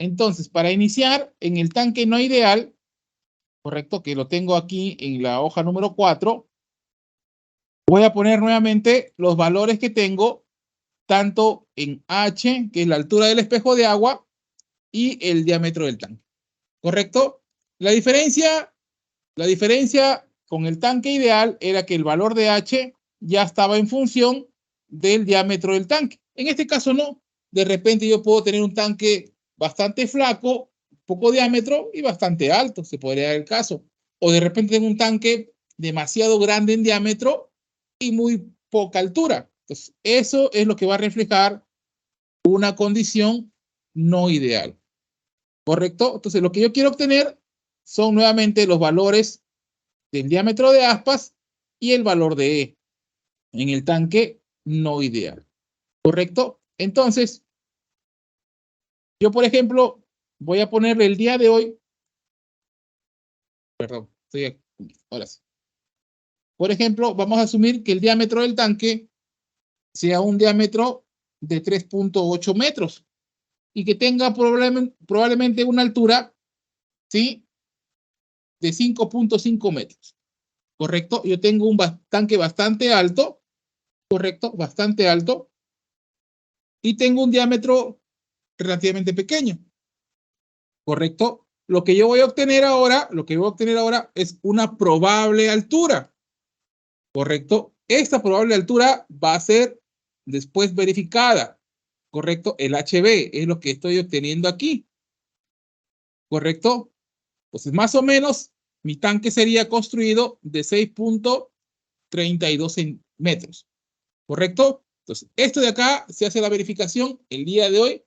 Entonces, para iniciar en el tanque no ideal, correcto, que lo tengo aquí en la hoja número 4, voy a poner nuevamente los valores que tengo, tanto en H, que es la altura del espejo de agua, y el diámetro del tanque, ¿correcto? La diferencia con el tanque ideal era que el valor de H ya estaba en función del diámetro del tanque. En este caso no. De repente yo puedo tener un tanque bastante flaco, poco diámetro y bastante alto, se podría dar el caso. O de repente tengo un tanque demasiado grande en diámetro y muy poca altura. Entonces, eso es lo que va a reflejar una condición no ideal. ¿Correcto? Entonces, lo que yo quiero obtener son nuevamente los valores del diámetro de aspas y el valor de E en el tanque no ideal. ¿Correcto? Entonces, yo, por ejemplo, voy a ponerle el día de hoy. Perdón, estoy aquí. Ahora sí. Por ejemplo, vamos a asumir que el diámetro del tanque sea un diámetro de 3.8 metros y que tenga probablemente una altura, ¿sí?, de 5.5 metros. ¿Correcto? Yo tengo un tanque bastante alto, ¿correcto? Bastante alto. Y tengo un diámetro relativamente pequeño, ¿correcto? Lo que voy a obtener ahora es una probable altura, ¿correcto? Esta probable altura va a ser después verificada, ¿correcto? El HB es lo que estoy obteniendo aquí, ¿correcto? Entonces, más o menos, mi tanque sería construido de 6.32 metros, ¿correcto? Entonces, esto de acá se hace la verificación el día de hoy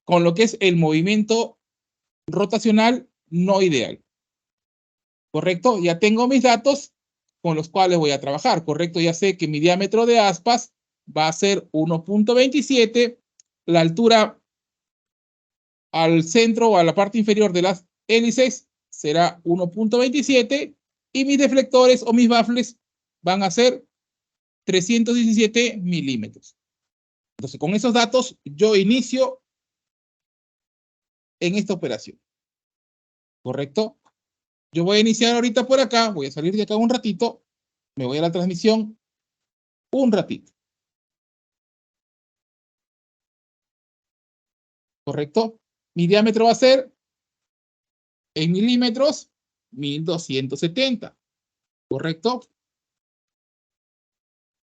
con lo que es el movimiento rotacional no ideal, ¿correcto? Ya tengo mis datos con los cuales voy a trabajar, ¿correcto? Ya sé que mi diámetro de aspas va a ser 1.27, la altura al centro o a la parte inferior de las hélices será 1.27 y mis deflectores o mis baffles van a ser 317 milímetros. Entonces, con esos datos, yo inicio en esta operación, ¿correcto? Yo voy a iniciar ahorita por acá, voy a salir de acá un ratito, me voy a la transmisión un ratito, ¿correcto? Mi diámetro va a ser en milímetros 1270, ¿correcto?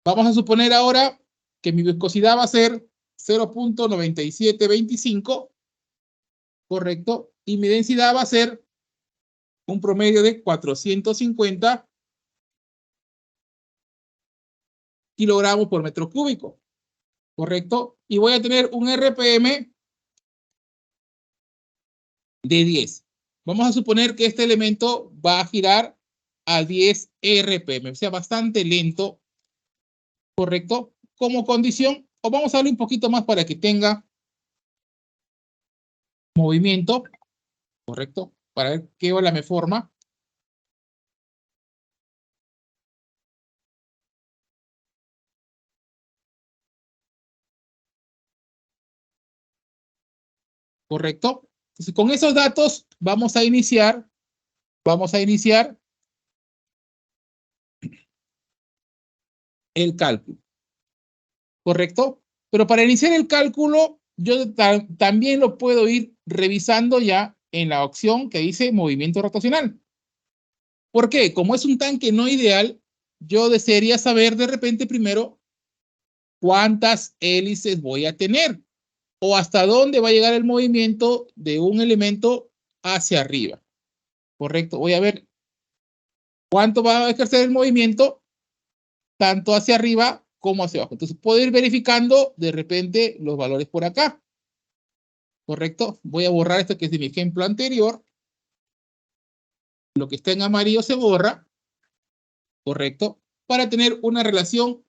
Vamos a suponer ahora que mi viscosidad va a ser 0.9725, ¿correcto? Y mi densidad va a ser un promedio de 450 kilogramos por metro cúbico, ¿correcto? Y voy a tener un RPM de 10. Vamos a suponer que este elemento va a girar a 10 RPM, o sea, bastante lento, ¿correcto? Como condición, o vamos a darle un poquito más para que tenga movimiento, ¿correcto? Para ver qué ola me forma. ¿Correcto? Entonces, con esos datos vamos a iniciar el cálculo, ¿correcto? Pero para iniciar el cálculo, yo también lo puedo ir revisando ya en la opción que dice movimiento rotacional. ¿Por qué? Como es un tanque no ideal, yo desearía saber de repente primero cuántas hélices voy a tener o hasta dónde va a llegar el movimiento de un elemento hacia arriba, ¿correcto? Voy a ver cuánto va a ejercer el movimiento tanto hacia arriba como hacia abajo. Entonces puedo ir verificando de repente los valores por acá, ¿correcto? Voy a borrar esto que es de mi ejemplo anterior. Lo que está en amarillo se borra, ¿correcto? Para tener una relación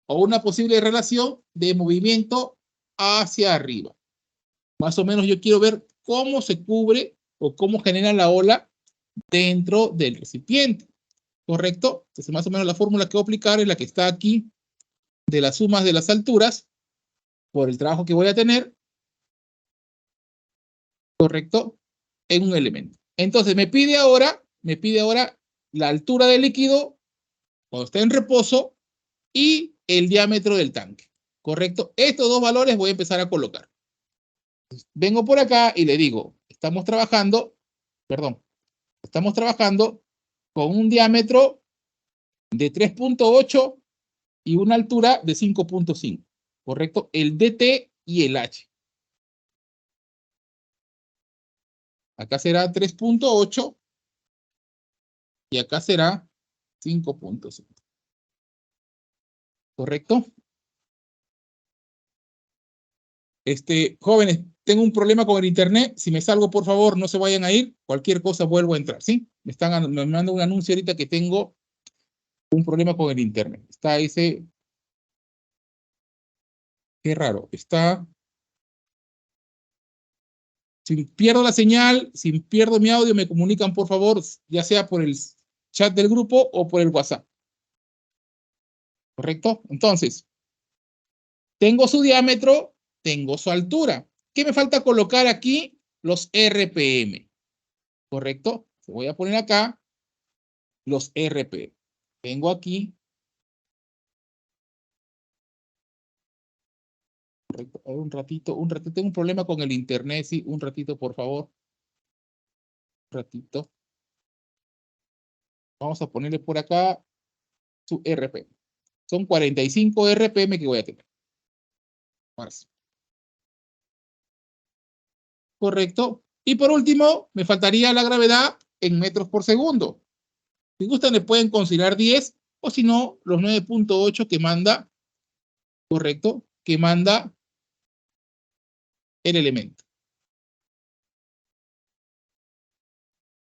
o una posible relación de movimiento hacia arriba. Más o menos yo quiero ver cómo se cubre o cómo genera la ola dentro del recipiente, ¿correcto? Entonces más o menos la fórmula que voy a aplicar es la que está aquí de las sumas de las alturas por el trabajo que voy a tener ¿correcto? En un elemento. Entonces me pide ahora la altura del líquido cuando está en reposo y el diámetro del tanque, ¿correcto? Estos dos valores voy a empezar a colocar. Vengo por acá y le digo, estamos trabajando con un diámetro de 3.8 y una altura de 5.5, ¿correcto? El DT y el H. Acá será 3.8 y acá será 5.5, ¿correcto? Jóvenes, tengo un problema con el internet. Si me salgo, por favor, no se vayan a ir. Cualquier cosa vuelvo a entrar, ¿sí? Me mandan un anuncio ahorita que tengo un problema con el internet. Está ese. Qué raro. Si pierdo la señal, si pierdo mi audio, me comunican, por favor, ya sea por el chat del grupo o por el WhatsApp. ¿Correcto? Entonces, tengo su diámetro, tengo su altura. ¿Qué me falta colocar aquí? Los RPM. ¿Correcto? Voy a poner acá los RPM. Vengo aquí. Correcto. Un ratito. Tengo un problema con el internet. Sí, un ratito, por favor. Un ratito. Vamos a ponerle por acá su RPM. Son 45 RPM que voy a tener. Más. Correcto. Y por último, me faltaría la gravedad en metros por segundo. Si gustan, le pueden considerar 10 o si no, los 9.8 que manda, correcto, que manda el elemento.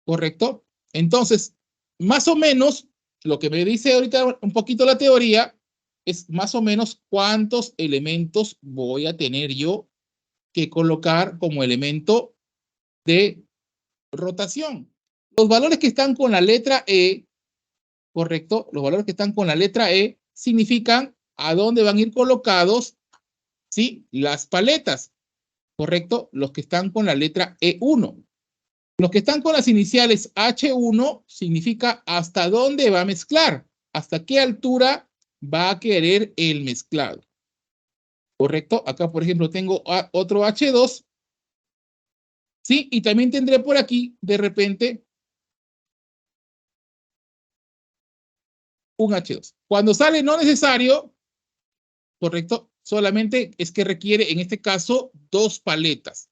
¿Correcto? Entonces, más o menos, lo que me dice ahorita un poquito la teoría es más o menos cuántos elementos voy a tener yo que colocar como elemento de rotación. Los valores que están con la letra E, ¿correcto? Los valores que están con la letra E significan a dónde van a ir colocados, ¿sí? Las paletas, ¿correcto? Los que están con la letra E1. Los que están con las iniciales H1 significa hasta dónde va a mezclar, hasta qué altura va a querer el mezclado. ¿Correcto? Acá, por ejemplo, tengo otro H2. Sí, y también tendré por aquí, de repente, un H2. Cuando sale no necesario, ¿correcto? Solamente es que requiere, en este caso, 2 paletas.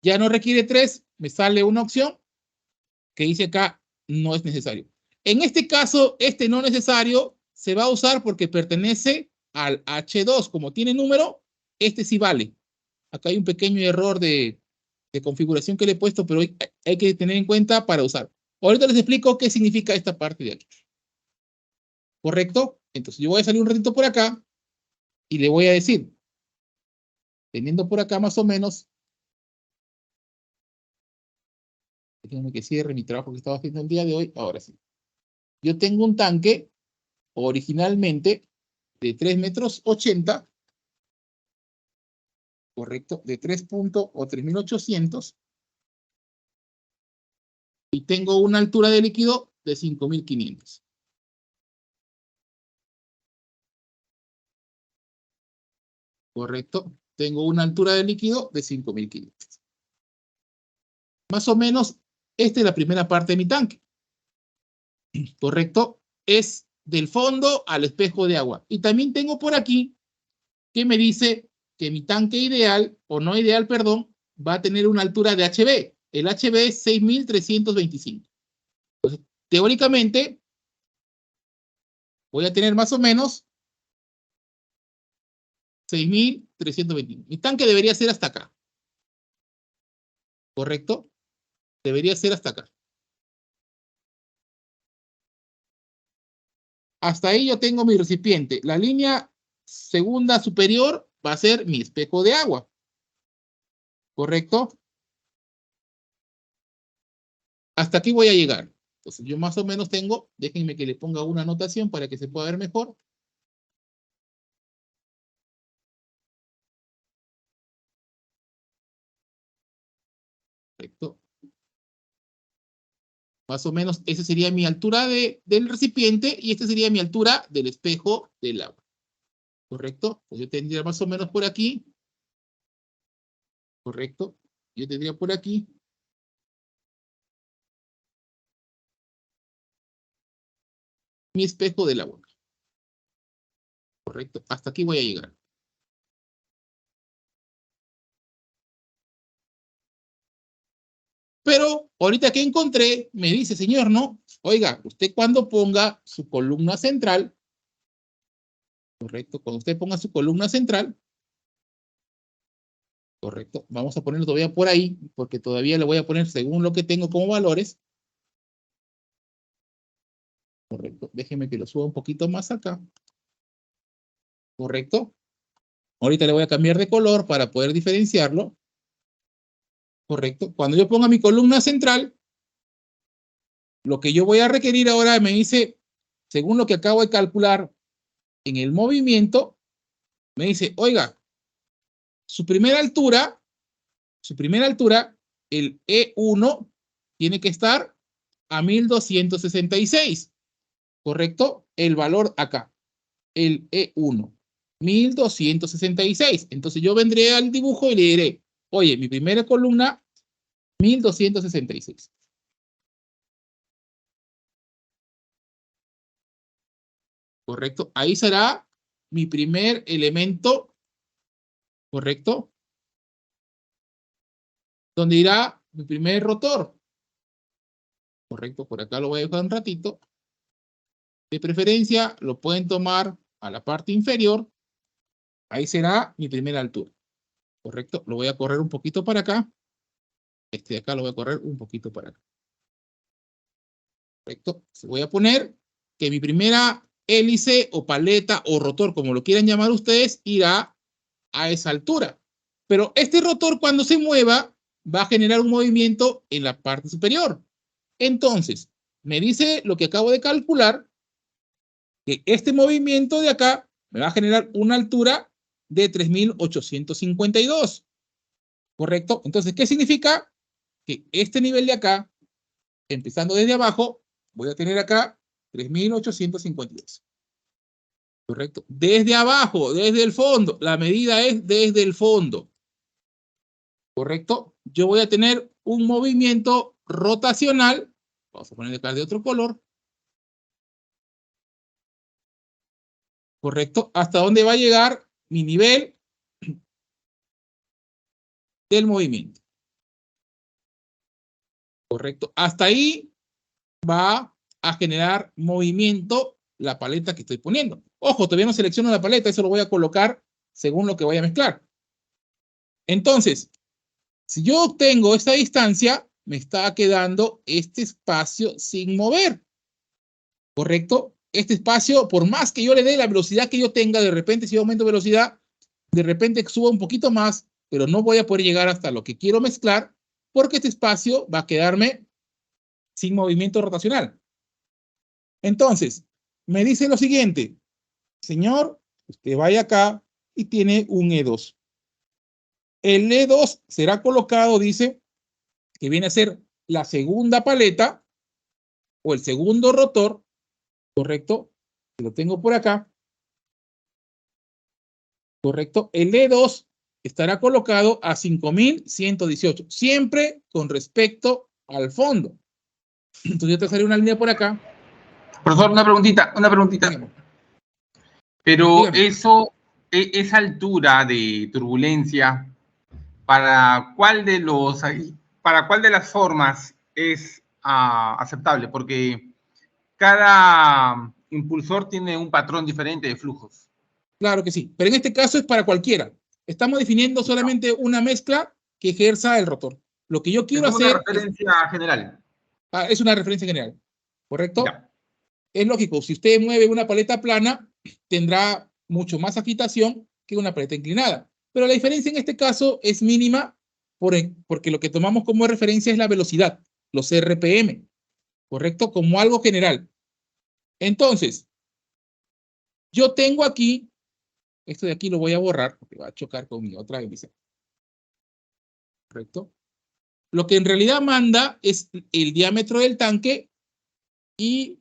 Ya no requiere 3, me sale una opción que dice acá, no es necesario. En este caso, este no necesario se va a usar porque pertenece al H2. Como tiene número, este sí vale. Acá hay un pequeño error de configuración que le he puesto, pero hay que tener en cuenta para usar. Ahorita les explico qué significa esta parte de aquí. ¿Correcto? Entonces yo voy a salir un ratito por acá y le voy a decir, teniendo por acá más o menos, déjenme que cierre mi trabajo que estaba haciendo el día de hoy. Ahora sí. Yo tengo un tanque originalmente de 3,80 metros, correcto, de 3.800 y tengo una altura de líquido de 5.500. Correcto, tengo una altura de líquido de 5.500. Más o menos, esta es la primera parte de mi tanque. Correcto, es del fondo al espejo de agua. Y también tengo por aquí que me dice que mi tanque ideal, o no ideal, perdón, va a tener una altura de HB. El HB es 6.325. Entonces, teóricamente, voy a tener más o menos 6.325. Mi tanque debería ser hasta acá. ¿Correcto? Debería ser hasta acá. Hasta ahí yo tengo mi recipiente. La línea segunda superior va a ser mi espejo de agua. ¿Correcto? Hasta aquí voy a llegar. Entonces yo más o menos tengo, déjenme que le ponga una anotación para que se pueda ver mejor. Más o menos, esa sería mi altura del recipiente y esta sería mi altura del espejo del agua. ¿Correcto? Pues yo tendría más o menos por aquí. ¿Correcto? Yo tendría por aquí. Mi espejo del agua. ¿Correcto? Hasta aquí voy a llegar. Pero ahorita que encontré, me dice, señor, ¿no? Oiga, usted cuando ponga su columna central, correcto, cuando usted ponga su columna central, correcto, vamos a ponerlo todavía por ahí, porque todavía le voy a poner según lo que tengo como valores. Correcto, déjeme que lo suba un poquito más acá. Correcto. Ahorita le voy a cambiar de color para poder diferenciarlo. Correcto. Cuando yo ponga mi columna central, lo que yo voy a requerir ahora me dice, según lo que acabo de calcular en el movimiento, me dice, oiga, su primera altura, el E1 tiene que estar a 1266, ¿correcto? El valor acá, el E1, 1266. Entonces yo vendré al dibujo y le diré, oye, mi primera columna, 1266. ¿Correcto? Ahí será mi primer elemento, ¿correcto? Donde irá mi primer rotor. Correcto, por acá lo voy a dejar un ratito. De preferencia, lo pueden tomar a la parte inferior. Ahí será mi primera altura. Correcto, lo voy a correr un poquito para acá. Este de acá lo voy a correr un poquito para acá. Correcto, voy a poner que mi primera hélice o paleta o rotor, como lo quieran llamar ustedes, irá a esa altura. Pero este rotor cuando se mueva va a generar un movimiento en la parte superior. Entonces, me dice lo que acabo de calcular, que este movimiento de acá me va a generar una altura de 3852. ¿Correcto? Entonces, ¿qué significa? Que este nivel de acá, empezando desde abajo, voy a tener acá 3852. ¿Correcto? Desde abajo, desde el fondo. La medida es desde el fondo. ¿Correcto? Yo voy a tener un movimiento rotacional. Vamos a poner acá de otro color. ¿Correcto? ¿Hasta dónde va a llegar mi nivel del movimiento? ¿Correcto? Hasta ahí va a generar movimiento la paleta que estoy poniendo. Ojo, todavía no selecciono la paleta, eso lo voy a colocar según lo que voy a mezclar. Entonces, si yo obtengo esta distancia, me está quedando este espacio sin mover. ¿Correcto? Este espacio, por más que yo le dé la velocidad que yo tenga, de repente si yo aumento velocidad, de repente suba un poquito más, pero no voy a poder llegar hasta lo que quiero mezclar, porque este espacio va a quedarme sin movimiento rotacional. Entonces, me dice lo siguiente, señor, usted vaya acá y tiene un E2. El E2 será colocado, dice, que viene a ser la segunda paleta o el segundo rotor, ¿correcto? Lo tengo por acá. ¿Correcto? El E2 estará colocado a 5118, siempre con respecto al fondo. Entonces yo trazaré una línea por acá. Profesor, una preguntita. Dígame. Pero Dígame. eso, esa altura de turbulencia, ¿para cuál de las formas es aceptable? Porque cada impulsor tiene un patrón diferente de flujos. Claro que sí, pero en este caso es para cualquiera. Estamos definiendo solamente una mezcla que ejerza el rotor. Lo que yo Es quiero como una hacer referencia general. es una referencia general, ¿correcto? Ya. Es lógico, si usted mueve una paleta plana, tendrá mucho más agitación que una paleta inclinada. Pero la diferencia en este caso es mínima porque lo que tomamos como referencia es la velocidad, los RPM, ¿correcto? Como algo general. Entonces, yo tengo aquí, esto de aquí lo voy a borrar porque va a chocar con mi otra hélice, ¿correcto? Lo que en realidad manda es el diámetro del tanque y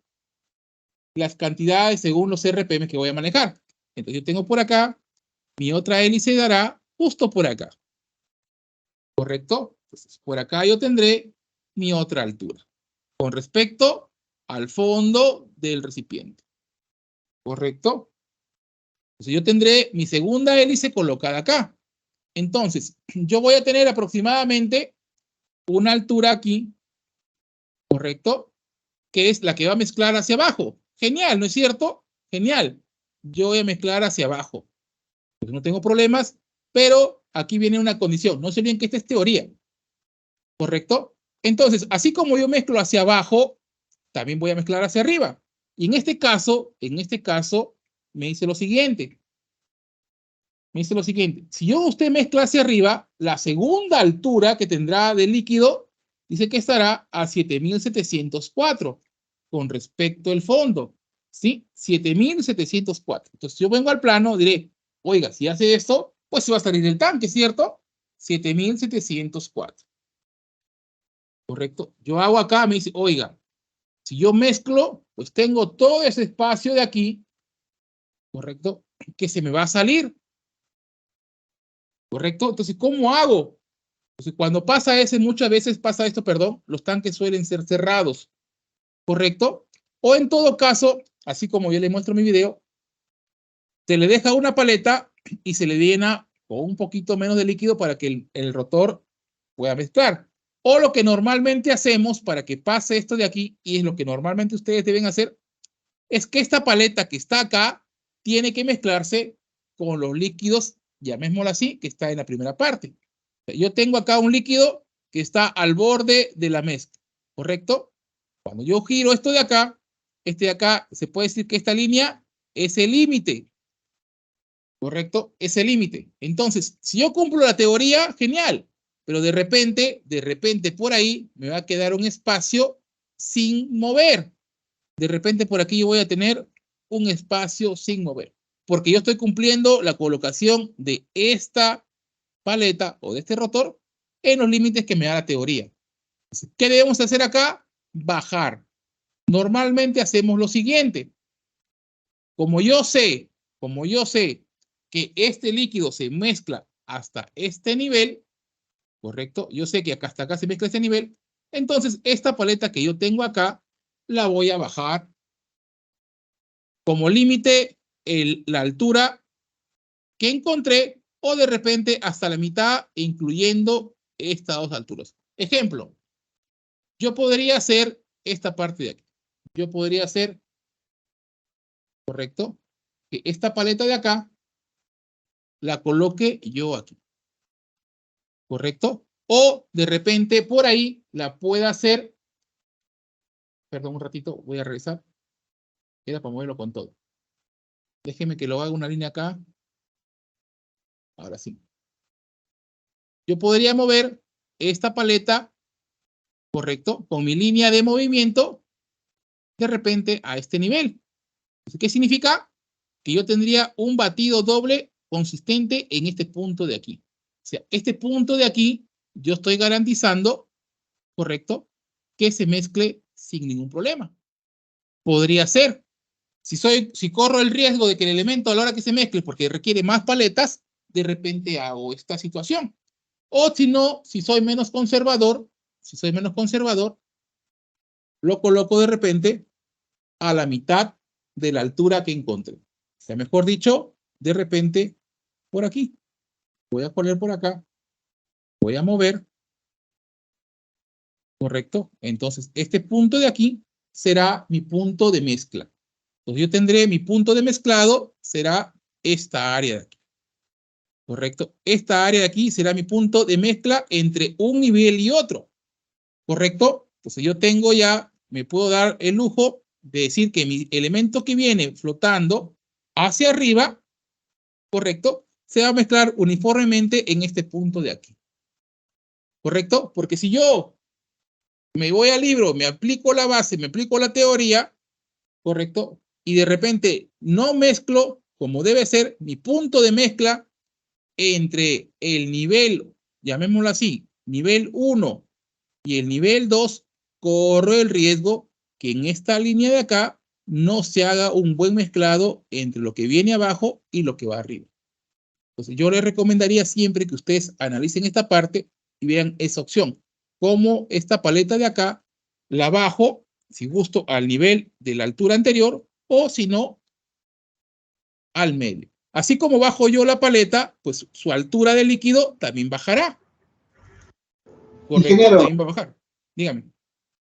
las cantidades según los RPM que voy a manejar. Entonces yo tengo por acá, mi otra hélice dará justo por acá. ¿Correcto? Entonces por acá yo tendré mi otra altura con respecto al fondo del recipiente. ¿Correcto? Entonces yo tendré mi segunda hélice colocada acá. Entonces, yo voy a tener aproximadamente una altura aquí, ¿correcto? Que es la que va a mezclar hacia abajo. Genial, ¿no es cierto? Genial. Yo voy a mezclar hacia abajo. Pues no tengo problemas, pero aquí viene una condición. No se olviden que esta es teoría, ¿correcto? Entonces, así como yo mezclo hacia abajo, también voy a mezclar hacia arriba. Y en este caso, me dice lo siguiente. Si yo usted mezcla hacia arriba, la segunda altura que tendrá de líquido dice que estará a 7.704 con respecto al fondo. ¿Sí? 7.704. Entonces yo vengo al plano, diré, oiga, si hace esto, pues se va a salir el tanque, ¿cierto? 7.704. ¿Correcto? Yo hago acá, me dice, oiga, si yo mezclo, pues tengo todo ese espacio de aquí, ¿correcto? Que se me va a salir. ¿Correcto? Entonces, ¿cómo hago? Entonces, cuando pasa ese, muchas veces pasa esto, perdón, los tanques suelen ser cerrados, ¿correcto? O en todo caso, así como yo le muestro en mi video, se le deja una paleta y se le llena con un poquito menos de líquido para que el rotor pueda mezclar. O lo que normalmente hacemos para que pase esto de aquí, y es lo que normalmente ustedes deben hacer, es que esta paleta que está acá tiene que mezclarse con los líquidos, llamémoslo así, que está en la primera parte. Yo tengo acá un líquido que está al borde de la mezcla, ¿correcto? Cuando yo giro esto de acá, este de acá, se puede decir que esta línea es el límite, ¿correcto? Es el límite. Entonces, si yo cumplo la teoría, genial, pero de repente por ahí me va a quedar un espacio sin mover. De repente por aquí yo voy a tener un espacio sin mover, porque yo estoy cumpliendo la colocación de esta paleta o de este rotor en los límites que me da la teoría. ¿Qué debemos hacer acá? Bajar. Normalmente hacemos lo siguiente. Como yo sé que este líquido se mezcla hasta este nivel, ¿correcto? Yo sé que acá hasta acá se mezcla este nivel, entonces esta paleta que yo tengo acá la voy a bajar como límite la altura que encontré o de repente hasta la mitad, incluyendo estas dos alturas. Ejemplo, yo podría hacer esta parte de aquí. Yo podría hacer, ¿correcto? Que esta paleta de acá la coloque yo aquí, ¿correcto? O de repente por ahí la pueda hacer, perdón un ratito, voy a revisar, era para moverlo con todo. Déjeme que lo haga una línea acá. Ahora sí. Yo podría mover esta paleta, ¿correcto? Con mi línea de movimiento, de repente a este nivel. ¿Qué significa? Que yo tendría un batido doble consistente en este punto de aquí. O sea, este punto de aquí, yo estoy garantizando, ¿correcto? Que se mezcle sin ningún problema. Podría ser. Si corro el riesgo de que el elemento a la hora que se mezcle, porque requiere más paletas, de repente hago esta situación. O si no, si soy menos conservador, lo coloco de repente a la mitad de la altura que encontré. O sea, mejor dicho, de repente por aquí. Voy a poner por acá. Voy a mover. ¿Correcto? Entonces, este punto de aquí será mi punto de mezcla. Entonces, yo tendré mi punto de mezclado, será esta área de aquí. ¿Correcto? Esta área de aquí será mi punto de mezcla entre un nivel y otro. ¿Correcto? Entonces, yo tengo ya, me puedo dar el lujo de decir que mi elemento que viene flotando hacia arriba, ¿correcto? Se va a mezclar uniformemente en este punto de aquí. ¿Correcto? Porque si yo me voy al libro, me aplico la base, me aplico la teoría, ¿correcto? Y de repente no mezclo como debe ser mi punto de mezcla entre el nivel, llamémoslo así, nivel 1 Y el nivel 2 corre el riesgo que en esta línea de acá no se haga un buen mezclado entre lo que viene abajo y lo que va arriba. Entonces, yo les recomendaría siempre que ustedes analicen esta parte y vean esa opción. Como esta paleta de acá la bajo, si gusto, al nivel de la altura anterior o si no, al medio. Así como bajo yo la paleta, pues su altura de líquido también bajará. ¿Correcto? Ingeniero, También va a bajar. Dígame.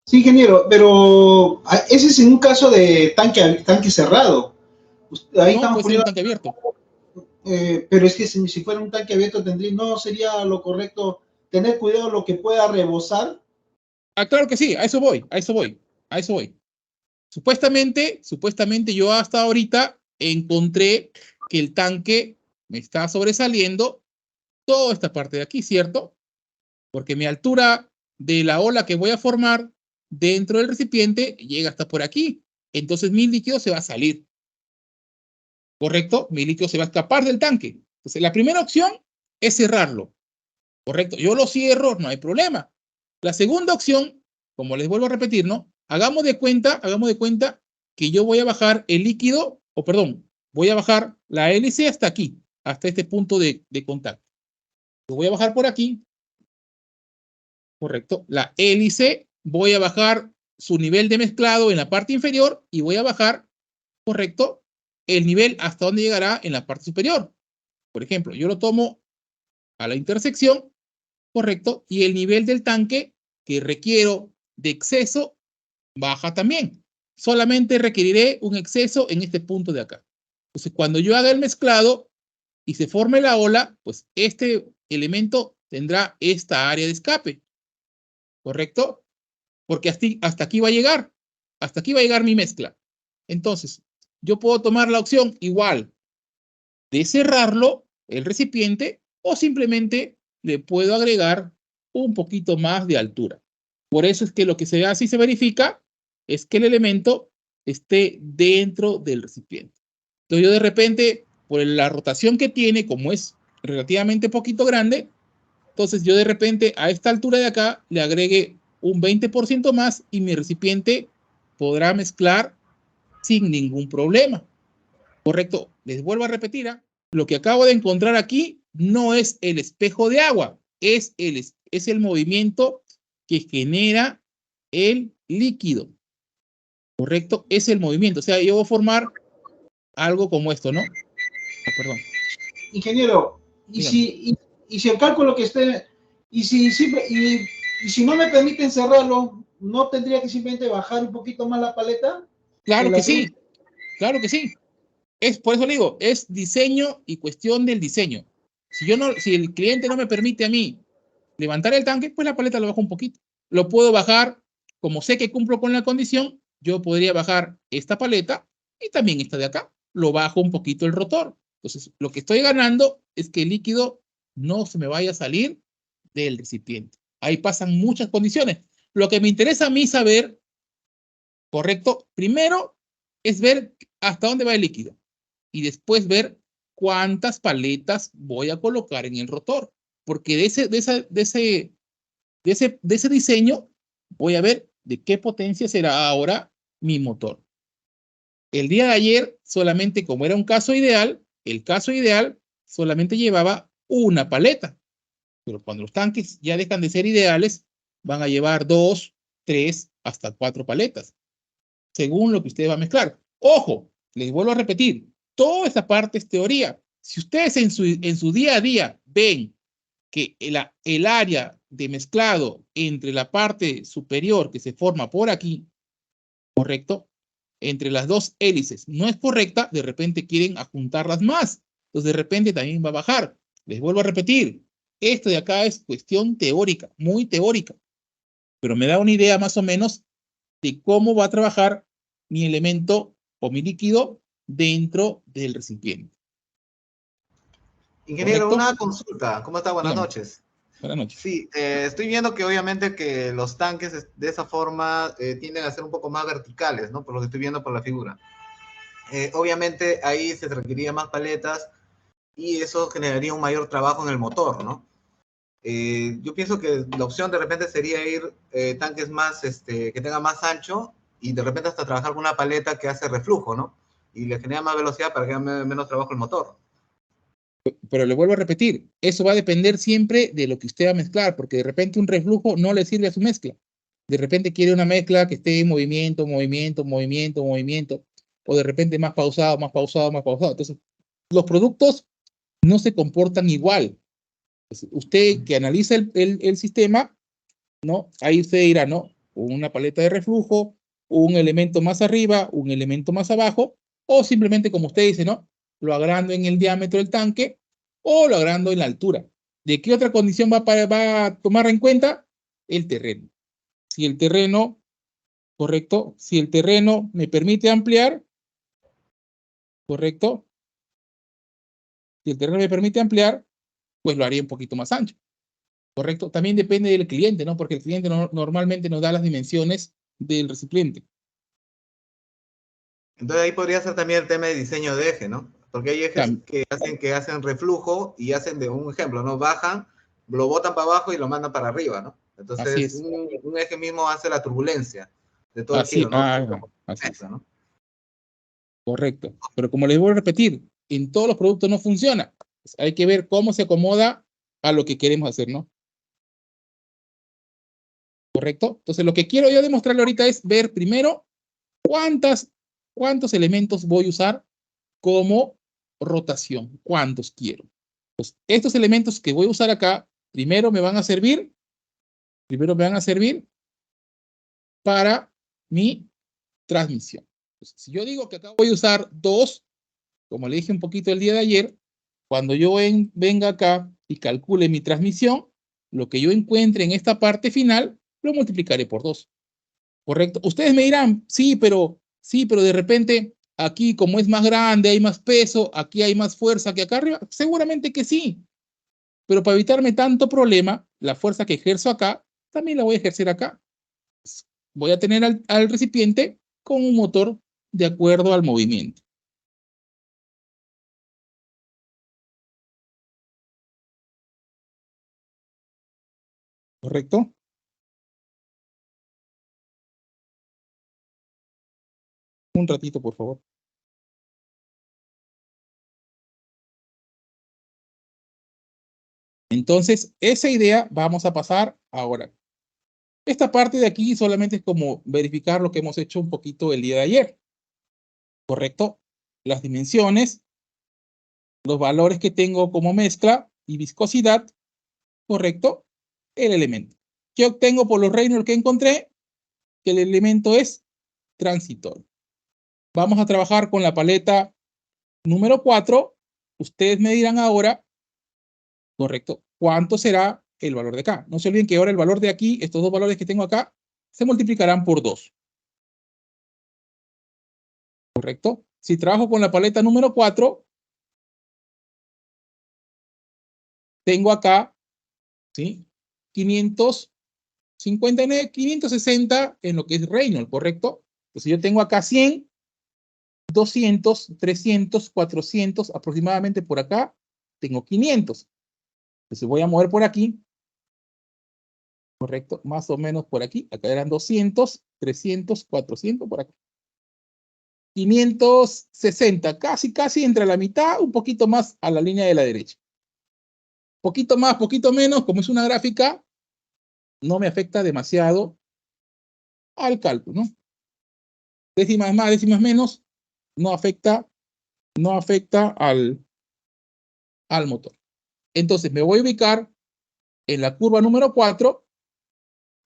sí, ingeniero, pero ese es en un caso de tanque cerrado. Ahí No, estamos puede ser un poniendo, tanque abierto. pero es que si fuera un tanque abierto, no sería lo correcto tener cuidado lo que pueda rebosar. Ah, claro que sí, a eso voy, a eso voy, a eso voy. Supuestamente yo hasta ahorita encontré que el tanque me está sobresaliendo toda esta parte de aquí, ¿cierto? Porque mi altura de la ola que voy a formar dentro del recipiente llega hasta por aquí. Entonces mi líquido se va a salir, ¿correcto? Mi líquido se va a escapar del tanque. Entonces la primera opción es cerrarlo, ¿correcto? Yo lo cierro, no hay problema. La segunda opción, como les vuelvo a repetir, ¿no? Hagamos de cuenta que yo voy a bajar el líquido, o perdón, voy a bajar la hélice hasta aquí, hasta este punto de contacto. Lo voy a bajar por aquí, correcto. La hélice, voy a bajar su nivel de mezclado en la parte inferior y voy a bajar, correcto, el nivel hasta donde llegará en la parte superior. Por ejemplo, yo lo tomo a la intersección, correcto, y el nivel del tanque que requiero de exceso baja también. Solamente requeriré un exceso en este punto de acá. Entonces, cuando yo haga el mezclado y se forme la ola, pues este elemento tendrá esta área de escape, ¿correcto? Porque hasta aquí va a llegar. Hasta aquí va a llegar mi mezcla. Entonces, yo puedo tomar la opción igual de cerrarlo, el recipiente, o simplemente le puedo agregar un poquito más de altura. Por eso es que lo que se hace y se verifica es que el elemento esté dentro del recipiente. Entonces yo de repente, por la rotación que tiene, como es relativamente poquito grande, entonces yo de repente a esta altura de acá le agregue un 20% más y mi recipiente podrá mezclar sin ningún problema. Correcto, les vuelvo a repetir, ¿eh? Lo que acabo de encontrar aquí no es el espejo de agua, es el movimiento que genera el líquido. Correcto, es el movimiento. O sea, yo voy a formar algo como esto, ¿no? Oh, perdón. Ingeniero, Dígame. y si el cálculo que esté, y si no me permiten cerrarlo, ¿no tendría que simplemente bajar un poquito más la paleta? Claro que Relación. sí, claro que sí. Es, por eso le digo, es diseño y cuestión del diseño. Si el cliente no me permite a mí levantar el tanque, pues la paleta lo bajo un poquito. Lo puedo bajar, como sé que cumplo con la condición, yo podría bajar esta paleta y también esta de acá. Lo bajo un poquito el rotor. Entonces, lo que estoy ganando es que el líquido no se me vaya a salir del recipiente. Ahí pasan muchas condiciones. Lo que me interesa a mí saber, correcto, primero es ver hasta dónde va el líquido y después ver cuántas paletas voy a colocar en el rotor. Porque de ese diseño voy a ver de qué potencia será ahora mi motor. El día de ayer, solamente como era un caso ideal, el caso ideal solamente llevaba una paleta. Pero cuando los tanques ya dejan de ser ideales, van a llevar 2, 3, hasta 4 paletas, según lo que usted va a mezclar. Ojo, les vuelvo a repetir, toda esta parte es teoría. Si ustedes en su día a día ven que el área de mezclado entre la parte superior que se forma por aquí, ¿correcto? Entre las dos hélices no es correcta, de repente quieren ajuntarlas más. Entonces de repente también va a bajar. Les vuelvo a repetir, esto de acá es cuestión teórica, muy teórica, pero me da una idea más o menos de cómo va a trabajar mi elemento o mi líquido dentro del recipiente. Ingeniero, ¿Correcto? una consulta. ¿Cómo está? Buenas Dígame. noches. Buenas noches. Sí, estoy viendo que obviamente que los tanques de esa forma tienden a ser un poco más verticales, ¿no? Por lo que estoy viendo por la figura. Obviamente ahí se requeriría más paletas y eso generaría un mayor trabajo en el motor, ¿no? Yo pienso que la opción de repente sería ir tanques más, que tengan más ancho y de repente hasta trabajar con una paleta que hace reflujo, ¿no? Y le genera más velocidad para que haga menos trabajo el motor. Pero le vuelvo a repetir, eso va a depender siempre de lo que usted va a mezclar, porque de repente un reflujo no le sirve a su mezcla. De repente quiere una mezcla que esté en movimiento, movimiento, movimiento, movimiento, o de repente más pausado, más pausado, más pausado. Entonces, los productos no se comportan igual. Usted que analiza el sistema, ¿no? Ahí usted dirá, ¿no? Una paleta de reflujo, un elemento más arriba, un elemento más abajo, o simplemente como usted dice, ¿no? Lo agrando en el diámetro del tanque o lo agrando en la altura. ¿De qué otra condición va a tomar en cuenta? El terreno. Si el terreno, correcto, si el terreno me permite ampliar, correcto, si el terreno me permite ampliar, pues lo haría un poquito más ancho. Correcto, también depende del cliente, ¿no? Porque el cliente normalmente nos da las dimensiones del recipiente. Entonces ahí podría ser también el tema de diseño de eje, ¿no? Porque hay ejes que hacen reflujo y hacen de un ejemplo, ¿no? Bajan, lo botan para abajo y lo mandan para arriba, ¿no? Así Entonces es. un eje mismo hace la turbulencia de todo el Así, giro, ¿no? así es. ¿no? Correcto. Pero como les voy a repetir, en todos los productos no funciona. Pues hay que ver cómo se acomoda a lo que queremos hacer, ¿no? Correcto. Entonces, lo que quiero yo demostrarle ahorita es ver primero cuántos elementos voy a usar como rotación. ¿Cuántos quiero? Pues estos elementos que voy a usar acá, primero me van a servir para mi transmisión. Entonces, si yo digo que acá voy a usar 2, como le dije un poquito el día de ayer, cuando yo venga acá y calcule mi transmisión, lo que yo encuentre en esta parte final, lo multiplicaré por 2. ¿Correcto? Ustedes me dirán, sí, pero de repente aquí como es más grande, hay más peso, aquí hay más fuerza que acá arriba. Seguramente que sí. Pero para evitarme tanto problema, la fuerza que ejerzo acá, también la voy a ejercer acá. Voy a tener al recipiente con un motor de acuerdo al movimiento. ¿Correcto? Un ratito, por favor. Entonces, esa idea vamos a pasar ahora. Esta parte de aquí solamente es como verificar lo que hemos hecho un poquito el día de ayer. ¿Correcto? Las dimensiones, los valores que tengo como mezcla y viscosidad, ¿correcto? El elemento. ¿Qué obtengo por los Reynolds que encontré? Que el elemento es transitorio. Vamos a trabajar con la paleta número 4. Ustedes me dirán ahora, ¿correcto? ¿Cuánto será el valor de acá? No se olviden que ahora el valor de aquí, estos dos valores que tengo acá, se multiplicarán por 2. ¿Correcto? Si trabajo con la paleta número 4, tengo acá, ¿sí? 559, 560 en lo que es Reynolds, ¿correcto? Entonces yo tengo acá 100, 200, 300, 400, aproximadamente por acá tengo 500. Entonces voy a mover por aquí, ¿correcto? Más o menos por aquí. Acá eran 200, 300, 400, por acá. 560, casi entre la mitad, un poquito más a la línea de la derecha. Poquito más, poquito menos, como es una gráfica, no me afecta demasiado al cálculo, ¿no? Décimas más, décimas menos, no afecta al motor. Entonces me voy a ubicar en la curva número 4,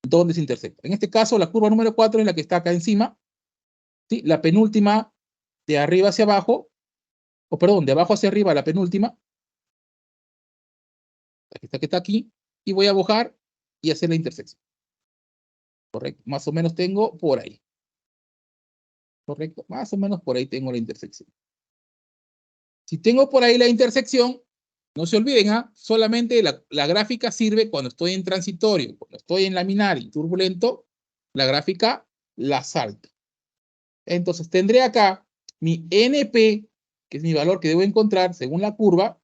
donde se intersecta. En este caso, la curva número 4 es la que está acá encima, ¿sí? La penúltima de arriba hacia abajo, o perdón, de abajo hacia arriba, la penúltima, la que está aquí, y voy a bajar y hacer la intersección. Correcto, más o menos tengo por ahí. Correcto, más o menos por ahí tengo la intersección. Si tengo por ahí la intersección, no se olviden, solamente la gráfica sirve cuando estoy en transitorio, cuando estoy en laminar y turbulento, la gráfica la salto. Entonces tendré acá mi NP, que es mi valor que debo encontrar según la curva,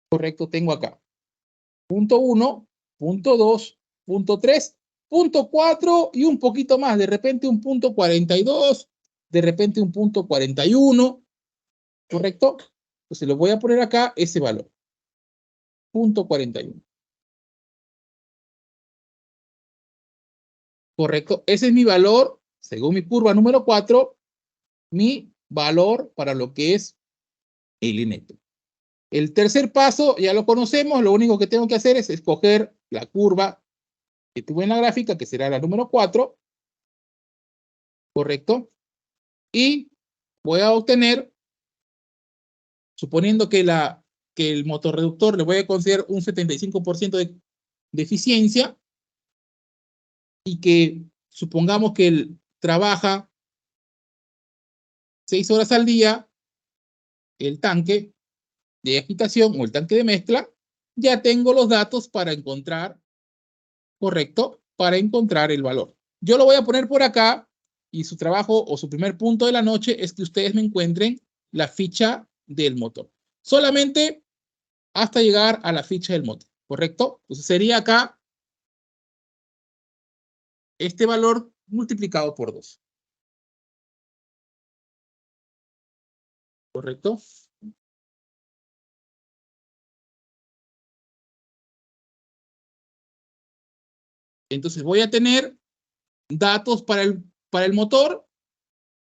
correcto, tengo acá punto 1, punto 2, punto 3, punto 4 y un poquito más, de repente un punto 42, de repente un punto 41, ¿correcto? Entonces lo voy a poner acá ese valor, punto 41. Correcto, ese es mi valor, según mi curva número 4, mi valor para lo que es el neto. El tercer paso ya lo conocemos, lo único que tengo que hacer es escoger la curva que tuve en la gráfica, que será la número 4, ¿correcto? Y voy a obtener, suponiendo que el motorreductor le voy a considerar un 75% de eficiencia y que supongamos que él trabaja 6 horas al día, el tanque de agitación o el tanque de mezcla, ya tengo los datos para encontrar, correcto, para encontrar el valor. Yo lo voy a poner por acá y su trabajo o su primer punto de la noche es que ustedes me encuentren la ficha del motor. Solamente hasta llegar a la ficha del motor, ¿correcto? Entonces sería acá este valor multiplicado por 2. ¿Correcto? Entonces voy a tener datos para el motor,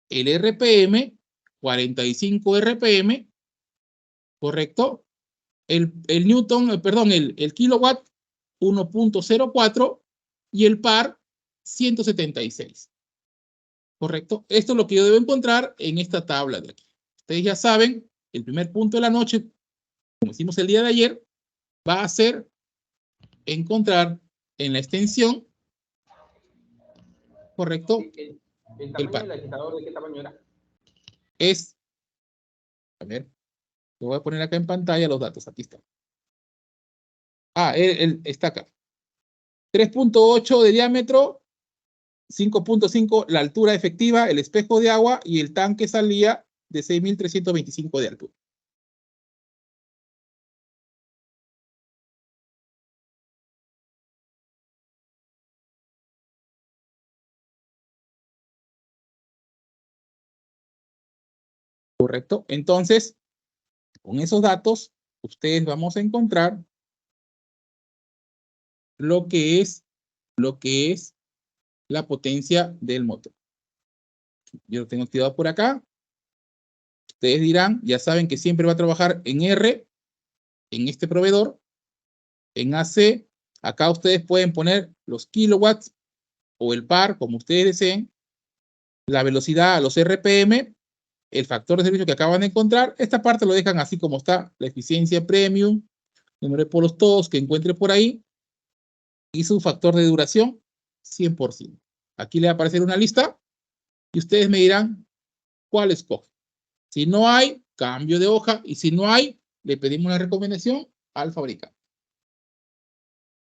el RPM, 45 RPM, ¿correcto? El Newton, perdón, el kilowatt, 1.04 y el par, 176. ¿Correcto? Esto es lo que yo debo encontrar en esta tabla de aquí. Ustedes ya saben, el primer punto de la noche, como hicimos el día de ayer, va a ser encontrar en la extensión, ¿correcto? ¿El tamaño par. del agitador de qué tamaño era? Es, a ver, lo voy a poner acá en pantalla los datos, aquí está. Ah, está acá. 3.8 de diámetro, 5.5 la altura efectiva, el espejo de agua y el tanque salía de 6.325 de altura. ¿Correcto? Entonces, con esos datos, ustedes vamos a encontrar lo que es la potencia del motor. Yo lo tengo activado por acá. Ustedes dirán, ya saben que siempre va a trabajar en R, en este proveedor, en AC. Acá ustedes pueden poner los kilowatts o el par, como ustedes deseen, la velocidad, los RPM, el factor de servicio que acaban de encontrar. Esta parte lo dejan así como está, la eficiencia premium, número de polos todos que encuentre por ahí, y su factor de duración, 100%. Aquí le va a aparecer una lista y ustedes me dirán cuál escoge. Si no hay, cambio de hoja, y si no hay, le pedimos una recomendación al fabricante.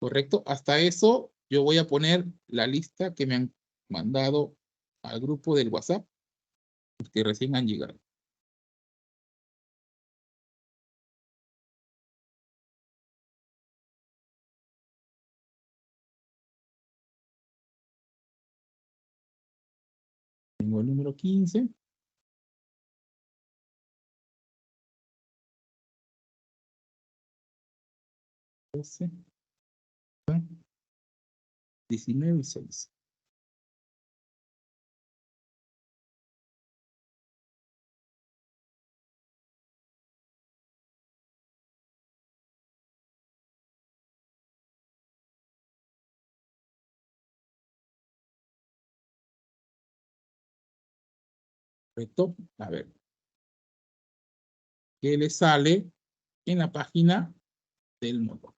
¿Correcto? Hasta eso, yo voy a poner la lista que me han mandado al grupo del WhatsApp, que recién han llegado. Tengo el número 15. Doce, 19 y 6. Correcto. A ver. ¿Qué le sale en la página del motor?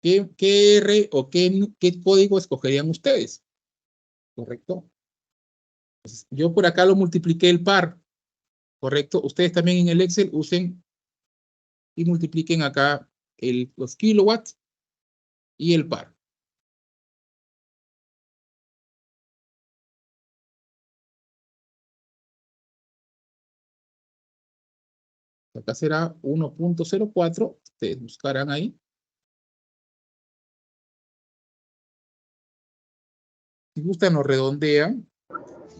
¿Qué R o qué código escogerían ustedes? ¿Correcto? Entonces, yo por acá lo multipliqué el par. ¿Correcto? Ustedes también en el Excel usen y multipliquen acá los kilowatts y el par. Acá será 1.04. Ustedes buscarán ahí. Si gustan, lo redondean.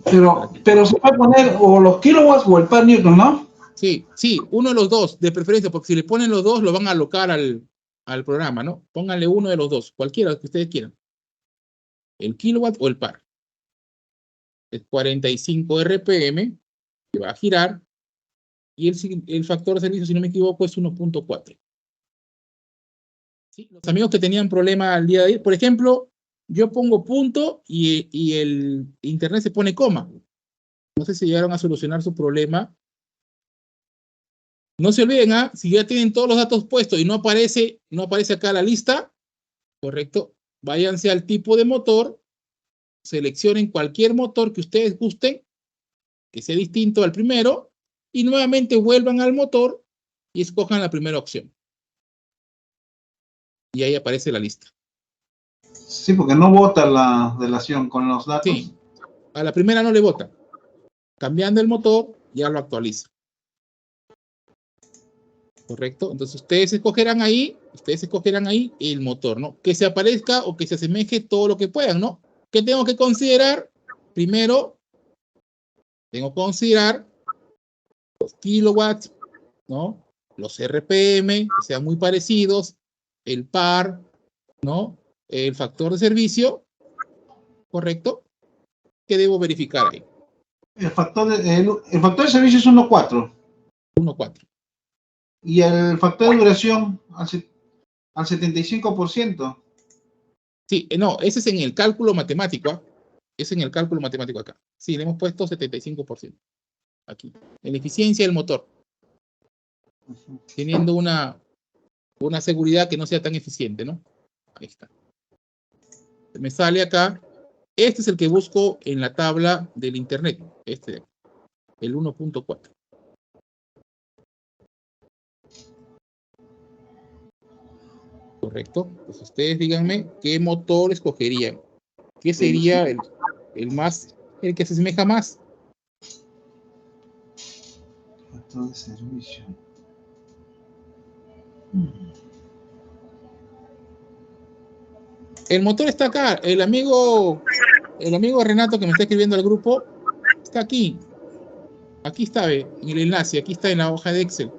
Pero se puede poner o los kilowatts o el par newton, ¿no? Sí, uno de los dos, de preferencia, porque si le ponen los dos, lo van a alocar al programa, ¿no? Pónganle uno de los dos, cualquiera que ustedes quieran. El kilowatt o el par. Es 45 RPM, que va a girar, y el factor de servicio, si no me equivoco, es 1.4. ¿Sí? Los amigos que tenían problema al día de hoy, por ejemplo, yo pongo punto y el internet se pone coma. No sé si llegaron a solucionar su problema. No se olviden, si ya tienen todos los datos puestos y no aparece acá la lista, correcto, váyanse al tipo de motor, seleccionen cualquier motor que ustedes gusten, que sea distinto al primero, y nuevamente vuelvan al motor y escojan la primera opción. Y ahí aparece la lista. Sí, porque no vota la relación con los datos. Sí, a la primera no le vota. Cambiando el motor, ya lo actualiza. ¿Correcto? Entonces ustedes escogerán ahí el motor, ¿no? Que se aparezca o que se asemeje todo lo que puedan, ¿no? ¿Qué tengo que considerar? Primero, tengo que considerar los kilowatts, ¿no? Los RPM, que sean muy parecidos, el par, ¿no? El factor de servicio, ¿correcto? ¿Qué debo verificar ahí? El factor de servicio es 1.4. 1.4. Y el factor de duración al 75%. Sí, no, ese es en el cálculo matemático, es en el cálculo matemático acá. Sí, le hemos puesto 75%. Aquí. En la eficiencia del motor. Teniendo una seguridad que no sea tan eficiente, ¿no? Ahí está. Me sale acá. Este es el que busco en la tabla del internet. Este, el 1.4. Correcto. Pues ustedes díganme qué motor escogerían. ¿Qué sería el que se asemeja más? Factor de servicio. El motor está acá. El amigo Renato que me está escribiendo al grupo está aquí. Aquí está, en el enlace. Aquí está en la hoja de Excel.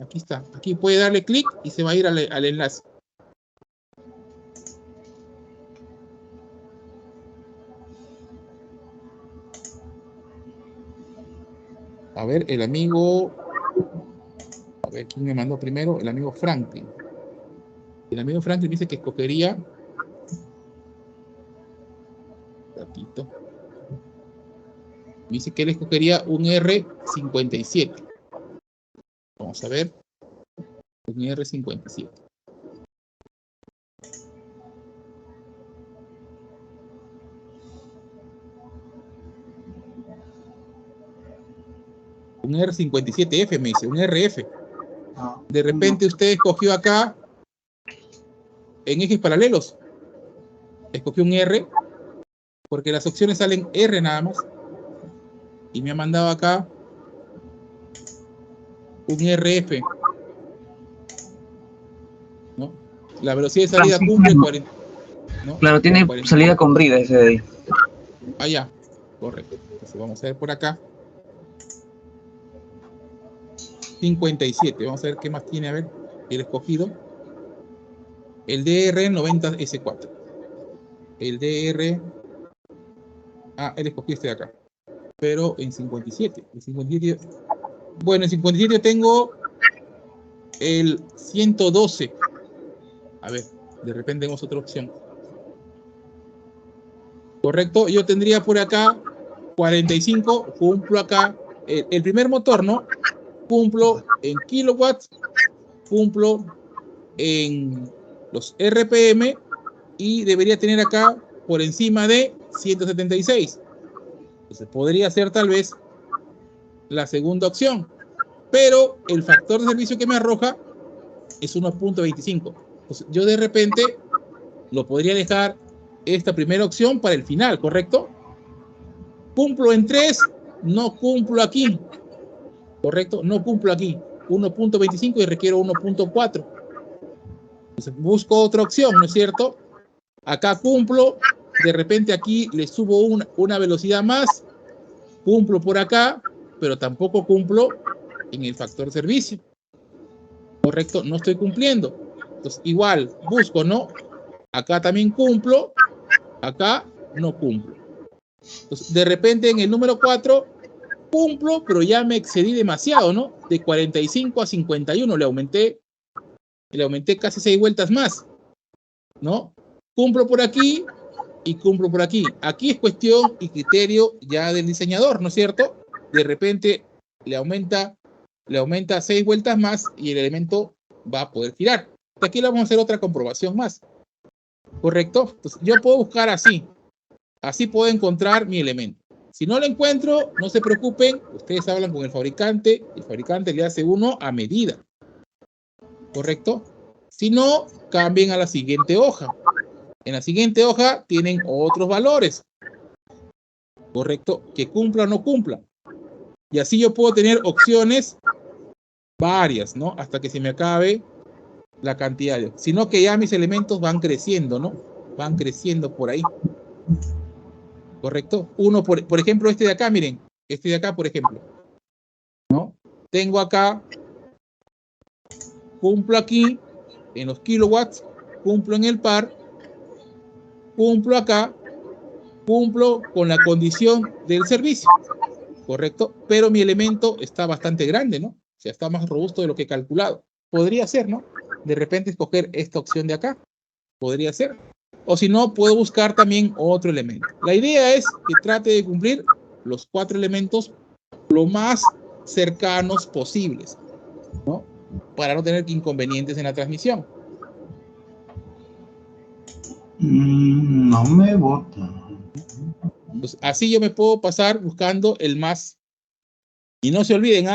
Aquí está. Aquí puede darle clic y se va a ir al enlace. A ver, el amigo... A ver, ¿quién me mandó primero? El amigo Franklin. El amigo Franklin dice que escogería... Ratito. Dice que él escogería un R57. Vamos a ver. Un R57. Un R57F me dice, un RF. De repente usted escogió acá en ejes paralelos. Escogió un R, porque las opciones salen R nada más. Y me ha mandado acá un RF. ¿No? La velocidad de salida cumple 40. ¿No? Claro, tiene 40. salida con brida ese de ahí. Ah, ya. Correcto. Entonces vamos a ver por acá. 57. Vamos a ver qué más tiene. A ver, el escogido. El DR90S4. El DR... él escogió este de acá. Pero en 57. Bueno, en 57 tengo el 112. A ver, de repente tenemos otra opción. Correcto, yo tendría por acá 45, cumplo acá el primer motor, ¿no? Cumplo en kilowatts, cumplo en los RPM y debería tener acá por encima de 176. Entonces podría ser tal vez la segunda opción, pero el factor de servicio que me arroja es 1.25. Entonces yo de repente lo podría dejar esta primera opción para el final, ¿correcto? Cumplo en 3, no cumplo aquí, ¿correcto? No cumplo aquí, 1.25 y requiero 1.4. Entonces busco otra opción, ¿no es cierto? Acá cumplo de repente aquí le subo una velocidad más, cumplo por acá, pero tampoco cumplo en el factor servicio. Correcto, no estoy cumpliendo. Entonces, igual, busco, ¿no? Acá también cumplo, acá no cumplo. Entonces, de repente en el número 4 cumplo, pero ya me excedí demasiado, ¿no? De 45 a 51 le aumenté casi 6 vueltas más, ¿no? Cumplo por aquí y cumplo por aquí. Aquí es cuestión y criterio ya del diseñador, ¿no es cierto? De repente le aumenta 6 vueltas más y el elemento va a poder girar. Aquí le vamos a hacer otra comprobación más. ¿Correcto? Entonces, yo puedo buscar así. Así puedo encontrar mi elemento. Si no lo encuentro, no se preocupen. Ustedes hablan con el fabricante le hace uno a medida. ¿Correcto? Si no, cambien a la siguiente hoja. En la siguiente hoja tienen otros valores. ¿Correcto? Que cumpla o no cumpla. Y así yo puedo tener opciones varias, ¿no? Hasta que se me acabe la cantidad. Sino que ya mis elementos van creciendo, ¿no? Van creciendo por ahí. ¿Correcto? Uno, por ejemplo, este de acá, miren. Este de acá, por ejemplo. ¿No? Tengo acá, cumplo aquí, en los kilowatts, cumplo en el par, cumplo acá, cumplo con la condición del servicio. ¿Correcto? Pero mi elemento está bastante grande, ¿no? O sea, está más robusto de lo que he calculado. Podría ser, ¿no? De repente escoger esta opción de acá. Podría ser. O si no, puedo buscar también otro elemento. La idea es que trate de cumplir los 4 elementos lo más cercanos posibles, ¿no? Para no tener inconvenientes en la transmisión. No me vota. Pues así yo me puedo pasar buscando el más. Y no se olviden,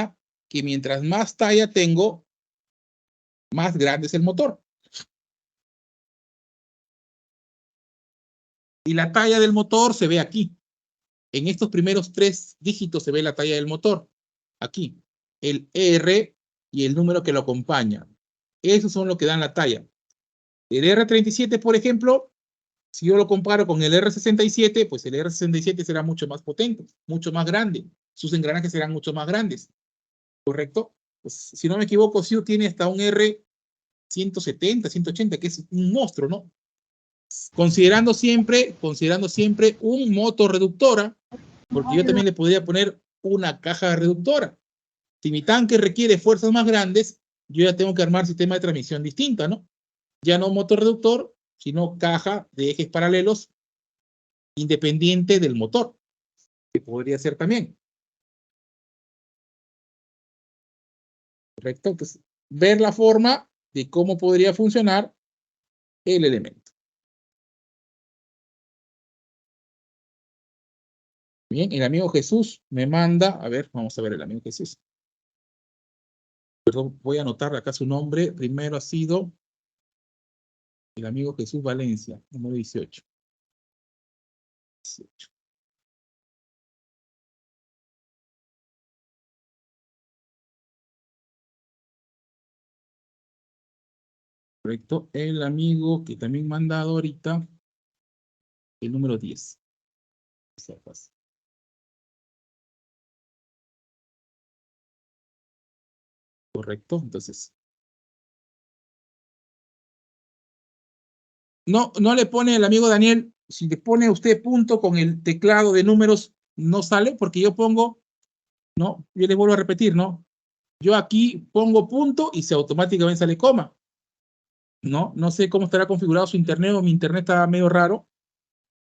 que mientras más talla tengo, más grande es el motor. Y la talla del motor se ve aquí. En estos primeros 3 dígitos se ve la talla del motor. Aquí. El R y el número que lo acompaña. Esos son los que dan la talla. El R37, por ejemplo, si yo lo comparo con el R67, pues el R67 será mucho más potente, mucho más grande. Sus engranajes serán mucho más grandes. ¿Correcto? Pues, si no me equivoco, SIU tiene hasta un R170, 180, que es un monstruo, ¿no? Considerando siempre un motorreductora, porque yo también le podría poner una caja reductora. Si mi tanque requiere fuerzas más grandes, yo ya tengo que armar sistema de transmisión distinta, ¿no? Ya no motorreductor, sino caja de ejes paralelos independiente del motor, que podría ser también. ¿Correcto? Entonces, ver la forma de cómo podría funcionar el elemento. Bien, el amigo Jesús me manda, a ver, vamos a ver el amigo Jesús. Perdón, voy a anotar acá su nombre. Primero ha sido el amigo Jesús Valencia, número 18. 18. Correcto. El amigo que también me ha mandado ahorita, el número 10. Correcto, entonces. No le pone el amigo Daniel, si le pone usted punto con el teclado de números, no sale, porque yo pongo, no, yo le vuelvo a repetir, ¿no? Yo aquí pongo punto y se automáticamente sale coma. No sé cómo estará configurado su internet o mi internet está medio raro,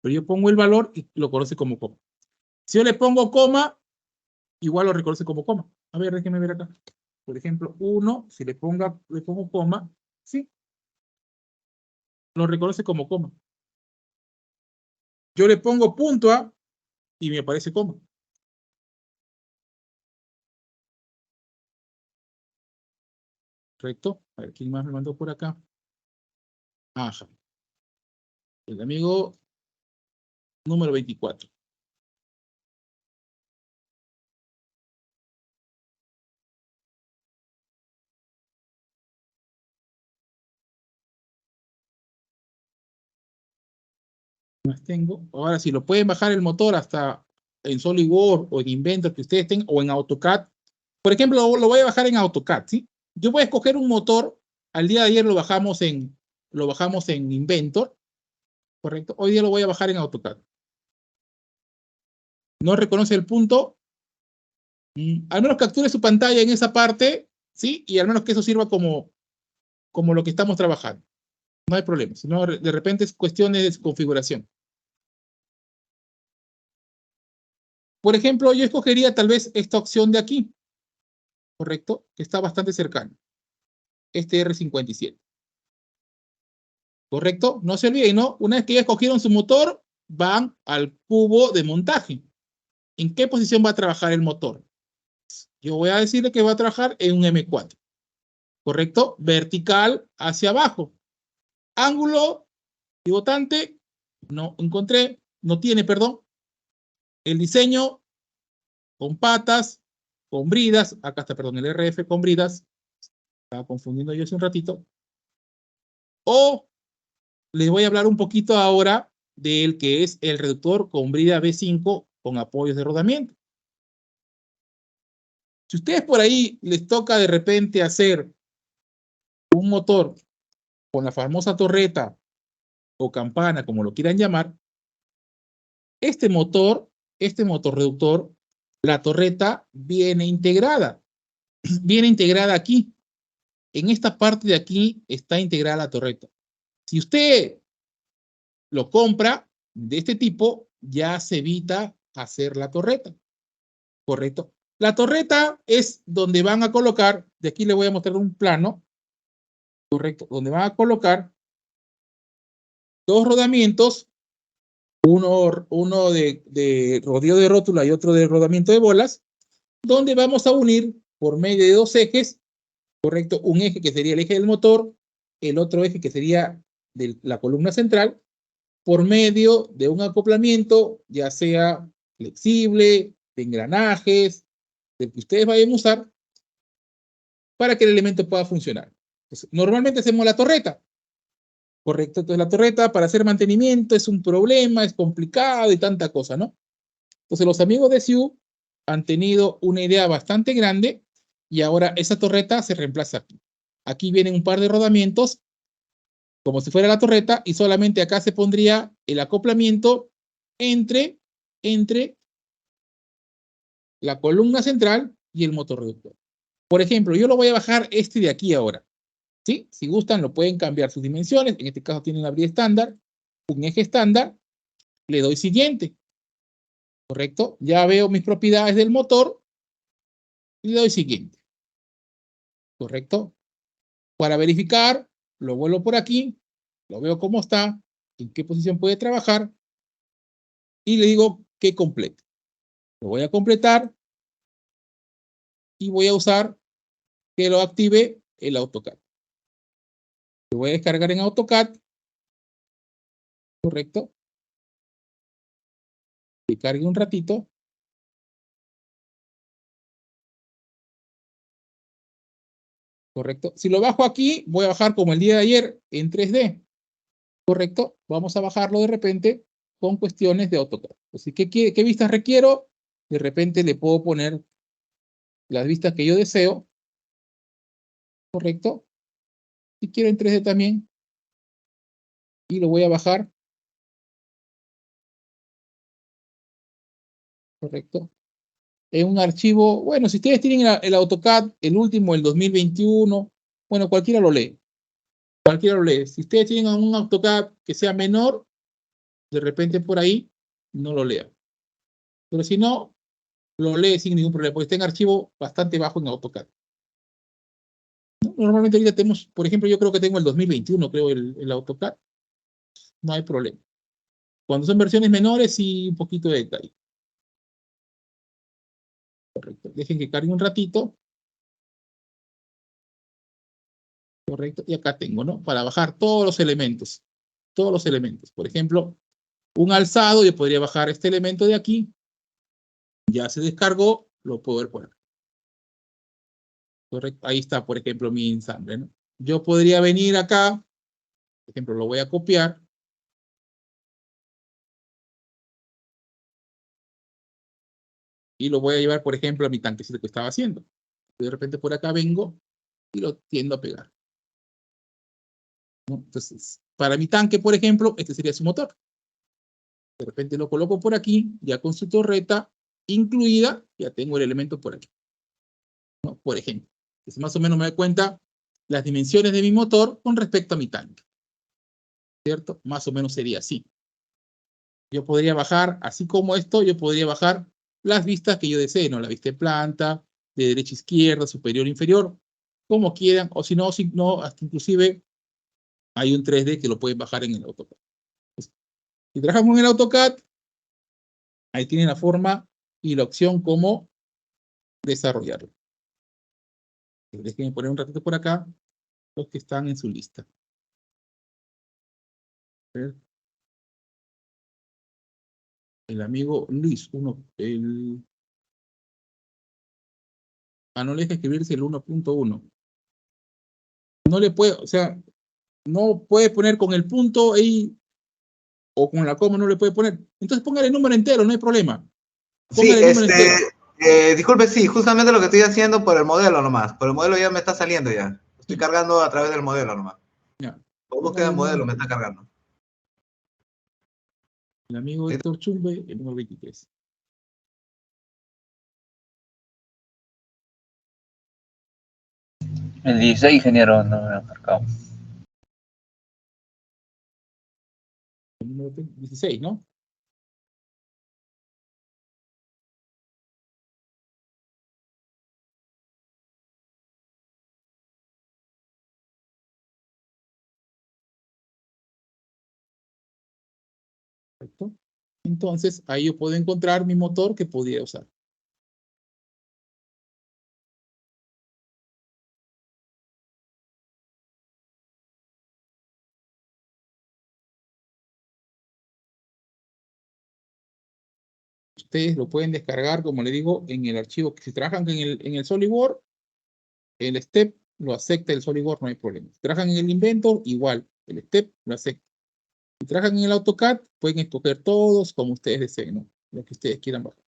pero yo pongo el valor y lo conoce como coma. Si yo le pongo coma, igual lo reconoce como coma. A ver, déjeme ver acá. Por ejemplo, 1, si le pongo coma, sí, lo reconoce como coma. Yo le pongo punto a y me aparece coma. Correcto. A ver, ¿quién más me mandó por acá? Ajá. El amigo número 24. Más tengo. Ahora, si lo pueden bajar el motor hasta en SolidWorks o en Inventor que ustedes tengan, o en AutoCAD. Por ejemplo, lo voy a bajar en AutoCAD, ¿sí? Yo voy a escoger un motor. Al día de ayer lo bajamos en Inventor, ¿correcto? Hoy día lo voy a bajar en AutoCAD. No reconoce el punto. Al menos capture su pantalla en esa parte, ¿sí? Y al menos que eso sirva como lo que estamos trabajando. No hay problema. Si no, de repente es cuestión de configuración. Por ejemplo, yo escogería tal vez esta opción de aquí, ¿correcto? Que está bastante cercano. Este R57. ¿Correcto? No se olviden, ¿no? Una vez que ya escogieron su motor, van al cubo de montaje. ¿En qué posición va a trabajar el motor? Yo voy a decirle que va a trabajar en un M4. ¿Correcto? Vertical hacia abajo. Ángulo pivotante, no encontré, no tiene, perdón. El diseño con patas, con bridas, acá está, perdón, el RF con bridas, estaba confundiendo yo hace un ratito. O les voy a hablar un poquito ahora del que es el reductor con brida B5 con apoyos de rodamiento. Si ustedes por ahí les toca de repente hacer un motor con la famosa torreta o campana, como lo quieran llamar, este motor reductor, la torreta viene integrada aquí. En esta parte de aquí está integrada la torreta. Si usted lo compra de este tipo, ya se evita hacer la torreta. ¿Correcto? La torreta es donde van a colocar, de aquí le voy a mostrar un plano, correcto, donde van a colocar dos rodamientos, uno de rodillo de rótula y otro de rodamiento de bolas, donde vamos a unir por medio de dos ejes, correcto, un eje que sería el eje del motor, el otro eje que sería de la columna central, por medio de un acoplamiento, ya sea flexible, de engranajes, del que ustedes vayan a usar, para que el elemento pueda funcionar. Entonces, normalmente hacemos la torreta, ¿correcto? Entonces la torreta para hacer mantenimiento es un problema, es complicado y tanta cosa, ¿no? Entonces los amigos de SIU han tenido una idea bastante grande y ahora esa torreta se reemplaza aquí. Aquí vienen un par de rodamientos como si fuera la torreta y solamente acá se pondría el acoplamiento entre la columna central y el motor reductor. Por ejemplo, yo lo voy a bajar este de aquí ahora. ¿Sí? Si gustan, lo pueden cambiar sus dimensiones. En este caso tiene una brida estándar, un eje estándar. Le doy siguiente. ¿Correcto? Ya veo mis propiedades del motor y le doy siguiente. ¿Correcto? Para verificar, lo vuelvo por aquí, lo veo cómo está, en qué posición puede trabajar y le digo que complete. Lo voy a completar y voy a usar que lo active el AutoCAD. Lo voy a descargar en AutoCAD. ¿Correcto? Que cargue un ratito. ¿Correcto? Si lo bajo aquí, voy a bajar como el día de ayer en 3D. ¿Correcto? Vamos a bajarlo de repente con cuestiones de AutoCAD. Así que, ¿qué vistas requiero? De repente le puedo poner las vistas que yo deseo. ¿Correcto? Si quiero en 3D también. Y lo voy a bajar. ¿Correcto? En un archivo, bueno, si ustedes tienen el AutoCAD, el último, el 2021, bueno, cualquiera lo lee. Cualquiera lo lee. Si ustedes tienen un AutoCAD que sea menor, de repente por ahí, no lo lea. Pero si no, lo lee sin ningún problema, porque está en archivo bastante bajo en AutoCAD. Normalmente ahorita tenemos, por ejemplo, yo creo que tengo el 2021, creo, el AutoCAD. No hay problema. Cuando son versiones menores, sí, un poquito de detalle. Correcto. Dejen que cargue un ratito. Correcto. Y acá tengo, ¿no? Para bajar todos los elementos. Todos los elementos. Por ejemplo, un alzado, yo podría bajar este elemento de aquí. Ya se descargó, lo puedo ver por acá. Correcto. Ahí está, por ejemplo, mi ensamble, ¿no? Yo podría venir acá, por ejemplo, lo voy a copiar. y lo voy a llevar, por ejemplo, a mi tanquecito que estaba haciendo. De repente por acá vengo y lo tiendo a pegar, ¿no? Entonces, para mi tanque, por ejemplo, este sería su motor. De repente lo coloco por aquí, ya con su torreta incluida, ya tengo el elemento por aquí, ¿no? Por ejemplo, entonces más o menos me doy cuenta las dimensiones de mi motor con respecto a mi tanque, ¿cierto? Más o menos sería así. Yo podría bajar, así como esto, yo podría bajar las vistas que yo desee, ¿no? La vista de planta, de derecha a izquierda, superior, inferior, como quieran, o si no, hasta inclusive hay un 3D que lo pueden bajar en el AutoCAD. Si trabajamos en el AutoCAD, ahí tienen la forma y la opción cómo desarrollarlo. Déjenme poner un ratito por acá los que están en su lista. A ver. El amigo Luis, no le deja escribirse el 1.1. No le puede, o sea, no puede poner con el punto ahí o con la coma, no le puede poner. Entonces póngale el número entero, no hay problema. Sí, Póngale el número entero. disculpe, sí, justamente lo que estoy haciendo por el modelo nomás. Por el modelo ya me está saliendo ya. Estoy cargando a través del modelo nomás. Ya. Por búsqueda de modelo me está cargando. El amigo Héctor Chumbe, el número 23. El 16, ingeniero, no me ha marcado. El número 16, ¿no? Perfecto. Entonces, ahí yo puedo encontrar mi motor que podría usar. Ustedes lo pueden descargar, como le digo, en el archivo. Si trabajan en el SolidWorks, el step lo acepta el SolidWorks, no hay problema. Si trabajan en el Inventor, igual, el step lo acepta. Si trabajan en el AutoCAD, pueden escoger todos como ustedes deseen, ¿no? Lo que ustedes quieran bajar.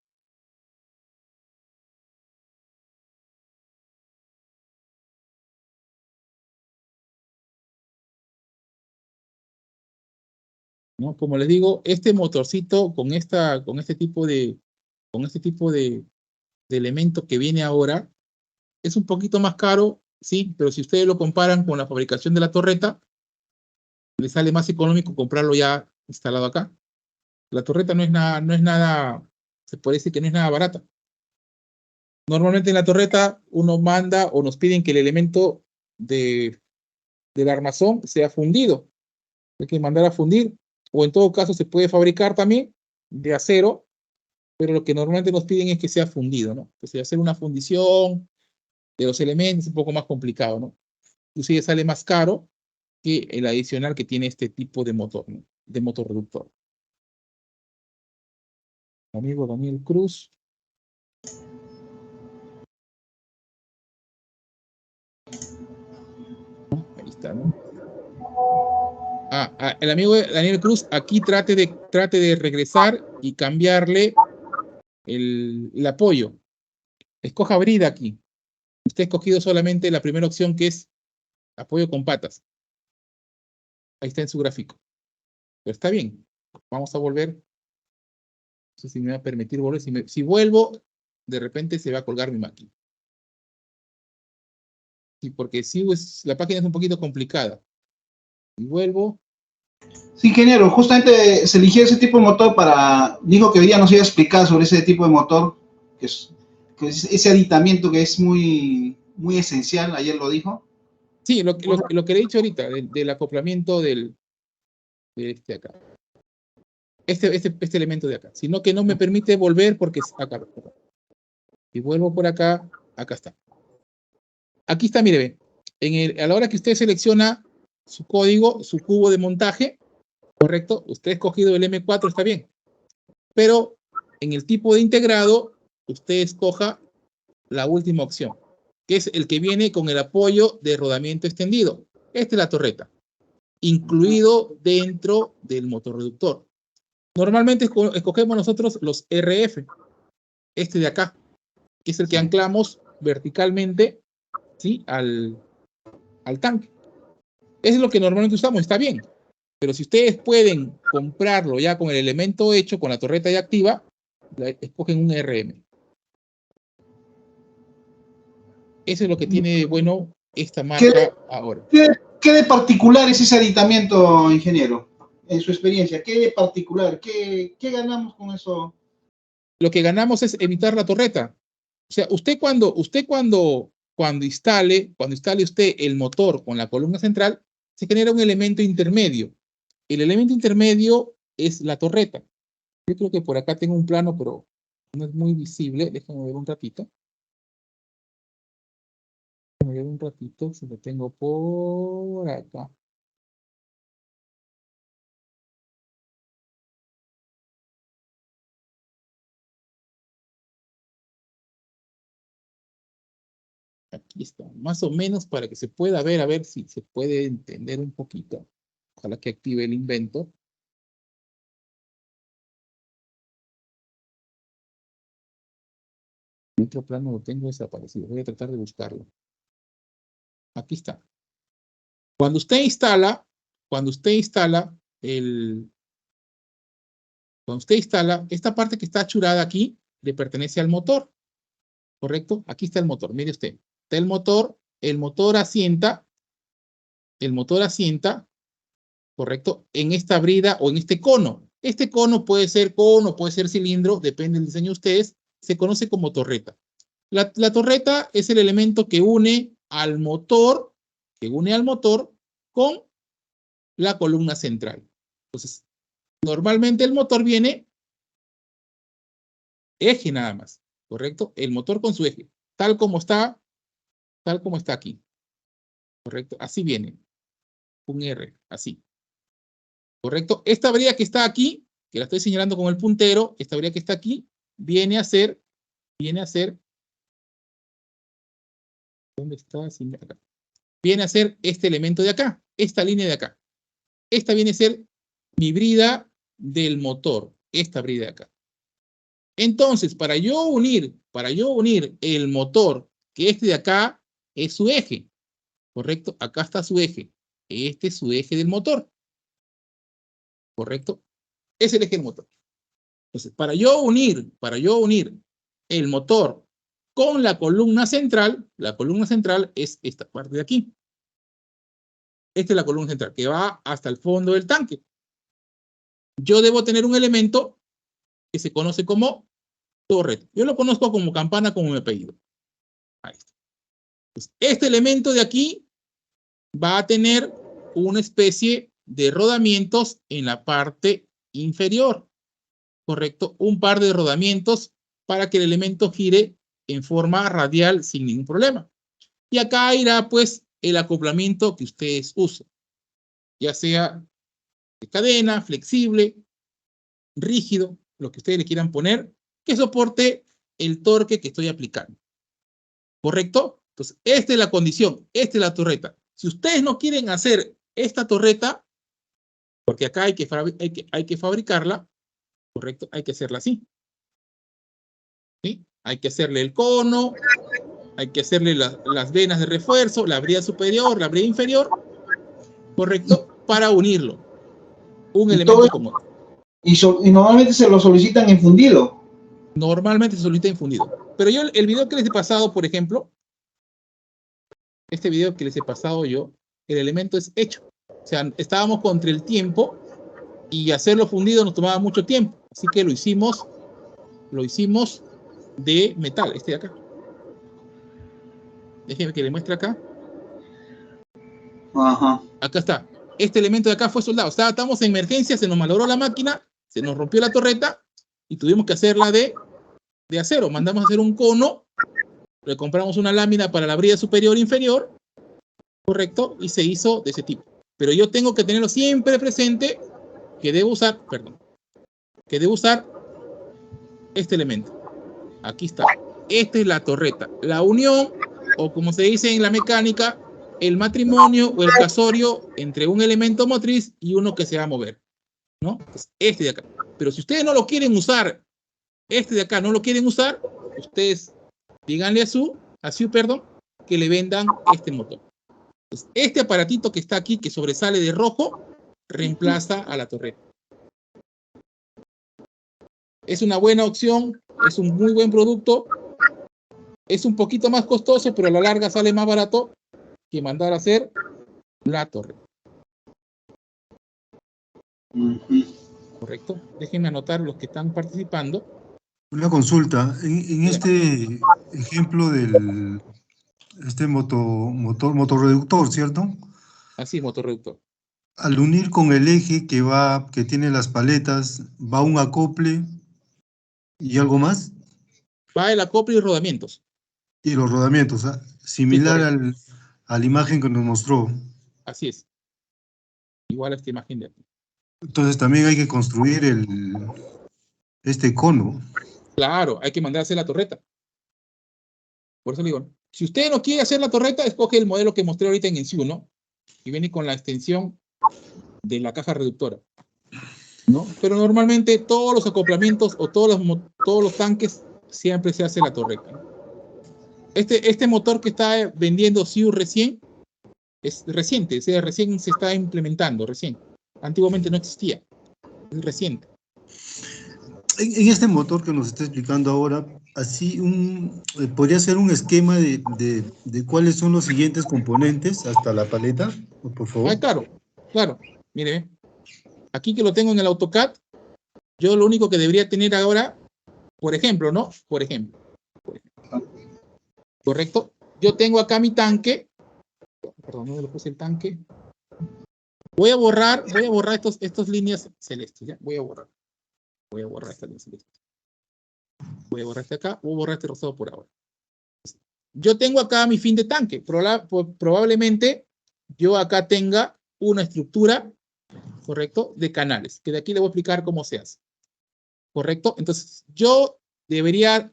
¿No? Como les digo, este motorcito con este tipo de elemento que viene ahora es un poquito más caro, sí, pero si ustedes lo comparan con la fabricación de la torreta, les sale más económico comprarlo ya instalado acá. La torreta no es nada, se puede decir que no es nada barata. Normalmente en la torreta uno manda o nos piden que el elemento del armazón sea fundido. Hay que mandar a fundir, o en todo caso se puede fabricar también de acero, pero lo que normalmente nos piden es que sea fundido, ¿no? Entonces hacer una fundición de los elementos es un poco más complicado, ¿no? Inclusive sale más caro que el adicional que tiene este tipo de motor, ¿no? De motor reductor. Amigo Daniel Cruz. Ahí está, ¿no? El amigo Daniel Cruz, aquí trate de regresar y cambiarle el apoyo. Escoja brida aquí. Usted ha escogido solamente la primera opción, que es apoyo con patas. Ahí está en su gráfico. Pero está bien. Vamos a volver. No sé si me va a permitir volver. Si vuelvo, de repente se va a colgar mi máquina. Sí, porque si la página es un poquito complicada. Y vuelvo. Sí, ingeniero, justamente se eligió ese tipo de motor dijo que hoy día nos iba a explicar sobre ese tipo de motor, que es ese aditamiento que es muy, muy esencial, ayer lo dijo. Sí, lo que le he dicho ahorita, del acoplamiento de este acá. Este elemento de acá. Sino que no me permite volver porque es acá. Y vuelvo por acá, acá está. Aquí está, mire, a la hora que usted selecciona su código, su cubo de montaje, correcto, usted ha escogido el M4, está bien. Pero en el tipo de integrado, usted escoja la última opción, que es el que viene con el apoyo de rodamiento extendido. Esta es la torreta, incluido dentro del motor reductor. Normalmente escogemos nosotros los RF, este de acá, que es el que anclamos verticalmente, ¿sí? al tanque. Eso es lo que normalmente usamos, está bien. Pero si ustedes pueden comprarlo ya con el elemento hecho, con la torreta ya activa, escogen un RM. Eso es lo que tiene de bueno esta marca ahora. ¿Qué de particular es ese aditamiento, ingeniero? En su experiencia, ¿qué de particular? ¿Qué ganamos con eso? Lo que ganamos es evitar la torreta. O sea, usted cuando instale usted el motor con la columna central, se genera un elemento intermedio. El elemento intermedio es la torreta. Yo creo que por acá tengo un plano, pero no es muy visible. Déjenme ver un ratito. Déjenme ver un ratito, si lo tengo por acá. Aquí está, más o menos para que se pueda ver, a ver si se puede entender un poquito. Ojalá que active el invento. El otro plano lo tengo desaparecido. Voy a tratar de buscarlo. Aquí está. Cuando usted instala esta parte que está achurada aquí, le pertenece al motor. ¿Correcto? Aquí está el motor. Mire usted. Está el motor asienta, ¿correcto? En esta brida o en este cono. Este cono, puede ser cilindro, depende del diseño de ustedes, se conoce como torreta. La torreta es el elemento que une al motor con la columna central. Entonces, normalmente el motor viene eje nada más, ¿correcto? El motor con su eje, tal como está aquí, ¿correcto? Así viene, un R, así. ¿Correcto? Esta brida que está aquí, que la estoy señalando con el puntero, esta brida que está aquí, viene a ser, ¿dónde está? Acá. Viene a ser este elemento de acá, esta línea de acá. Esta viene a ser mi brida del motor, esta brida de acá. Entonces, para yo unir el motor, que este de acá es su eje, ¿correcto? Acá está su eje. Este es su eje del motor. ¿Correcto? Es el eje del motor. Entonces, para yo unir el motor con la columna central es esta parte de aquí. Esta es la columna central que va hasta el fondo del tanque. Yo debo tener un elemento que se conoce como torreta. Yo lo conozco como campana, como mi apellido. Ahí está. Entonces, este elemento de aquí va a tener una especie de rodamientos en la parte inferior. ¿Correcto? Un par de rodamientos para que el elemento gire en forma radial sin ningún problema. Y acá irá pues el acoplamiento que ustedes usen, ya sea de cadena, flexible, rígido, lo que ustedes le quieran poner, que soporte el torque que estoy aplicando. ¿Correcto? Entonces, esta es la condición, esta es la torreta. Si ustedes no quieren hacer esta torreta, porque acá hay que fabricarla, ¿correcto? Hay que hacerla así. ¿Sí? Hay que hacerle el cono, hay que hacerle las venas de refuerzo, la brida superior, la brida inferior, ¿correcto? Para unirlo. Un elemento común. Y normalmente se lo solicitan en fundido. Normalmente se solicita en fundido. Pero yo, el video que les he pasado, por ejemplo, este video que les he pasado yo, el elemento es hecho. O sea, estábamos contra el tiempo y hacerlo fundido nos tomaba mucho tiempo. Así que lo hicimos de metal, este de acá. Déjenme que le muestre acá. Ajá. Acá está. Este elemento de acá fue soldado. O sea, estamos en emergencia, se nos malogró la máquina, se nos rompió la torreta y tuvimos que hacerla de acero. Mandamos a hacer un cono, le compramos una lámina para la brida superior e inferior, ¿correcto? Y se hizo de ese tipo. Pero yo tengo que tenerlo siempre presente que debo usar este elemento. Aquí está. Esta es la torreta. La unión, o como se dice en la mecánica, el matrimonio o el casorio entre un elemento motriz y uno que se va a mover, ¿no? Pues este de acá. Pero si ustedes no lo quieren usar este de acá no lo quieren usar, ustedes díganle a Su, que le vendan este motor. Entonces, este aparatito que está aquí, que sobresale de rojo, reemplaza a la torreta. Es una buena opción, es un muy buen producto, es un poquito más costoso, pero a la larga sale más barato que mandar a hacer la torreta. ¿Correcto? Déjenme anotar los que están participando. Una consulta. En este ejemplo del motorreductor, ¿cierto? Así, motorreductor. Al unir con el eje que tiene las paletas, ¿va un acople y algo más? Va el acople y rodamientos. Y los rodamientos, ¿ah? Similar Sí, a la imagen que nos mostró. Así es. Igual a esta imagen de aquí. Entonces también hay que construir este cono. Claro, hay que mandar a hacer la torreta. Por eso le digo, si usted no quiere hacer la torreta, escoge el modelo que mostré ahorita en Ensiu, ¿no? Y viene con la extensión de la caja reductora, ¿no? Pero normalmente todos los acoplamientos o todos los tanques siempre se hace la torreta, ¿no? Este motor que está vendiendo Siu recién es reciente, o sea, recién se está implementando, recién. Antiguamente no existía, es reciente. En este motor que nos está explicando ahora, así podría ser un esquema de cuáles son los siguientes componentes hasta la paleta, por favor. Claro. Mire, aquí que lo tengo en el AutoCAD, yo lo único que debería tener ahora, por ejemplo, ¿no? Por ejemplo. ¿Correcto? Yo tengo acá mi tanque. Perdón, no me lo puse el tanque. Voy a borrar estas líneas celestes, ¿ya? Voy a borrar esta línea celeste. Voy a borrar este acá, voy a borrar este rosado por ahora. Yo tengo acá mi fin de tanque. Probablemente yo acá tenga una estructura, ¿correcto? De canales, que de aquí le voy a explicar cómo se hace. ¿Correcto? Entonces, yo debería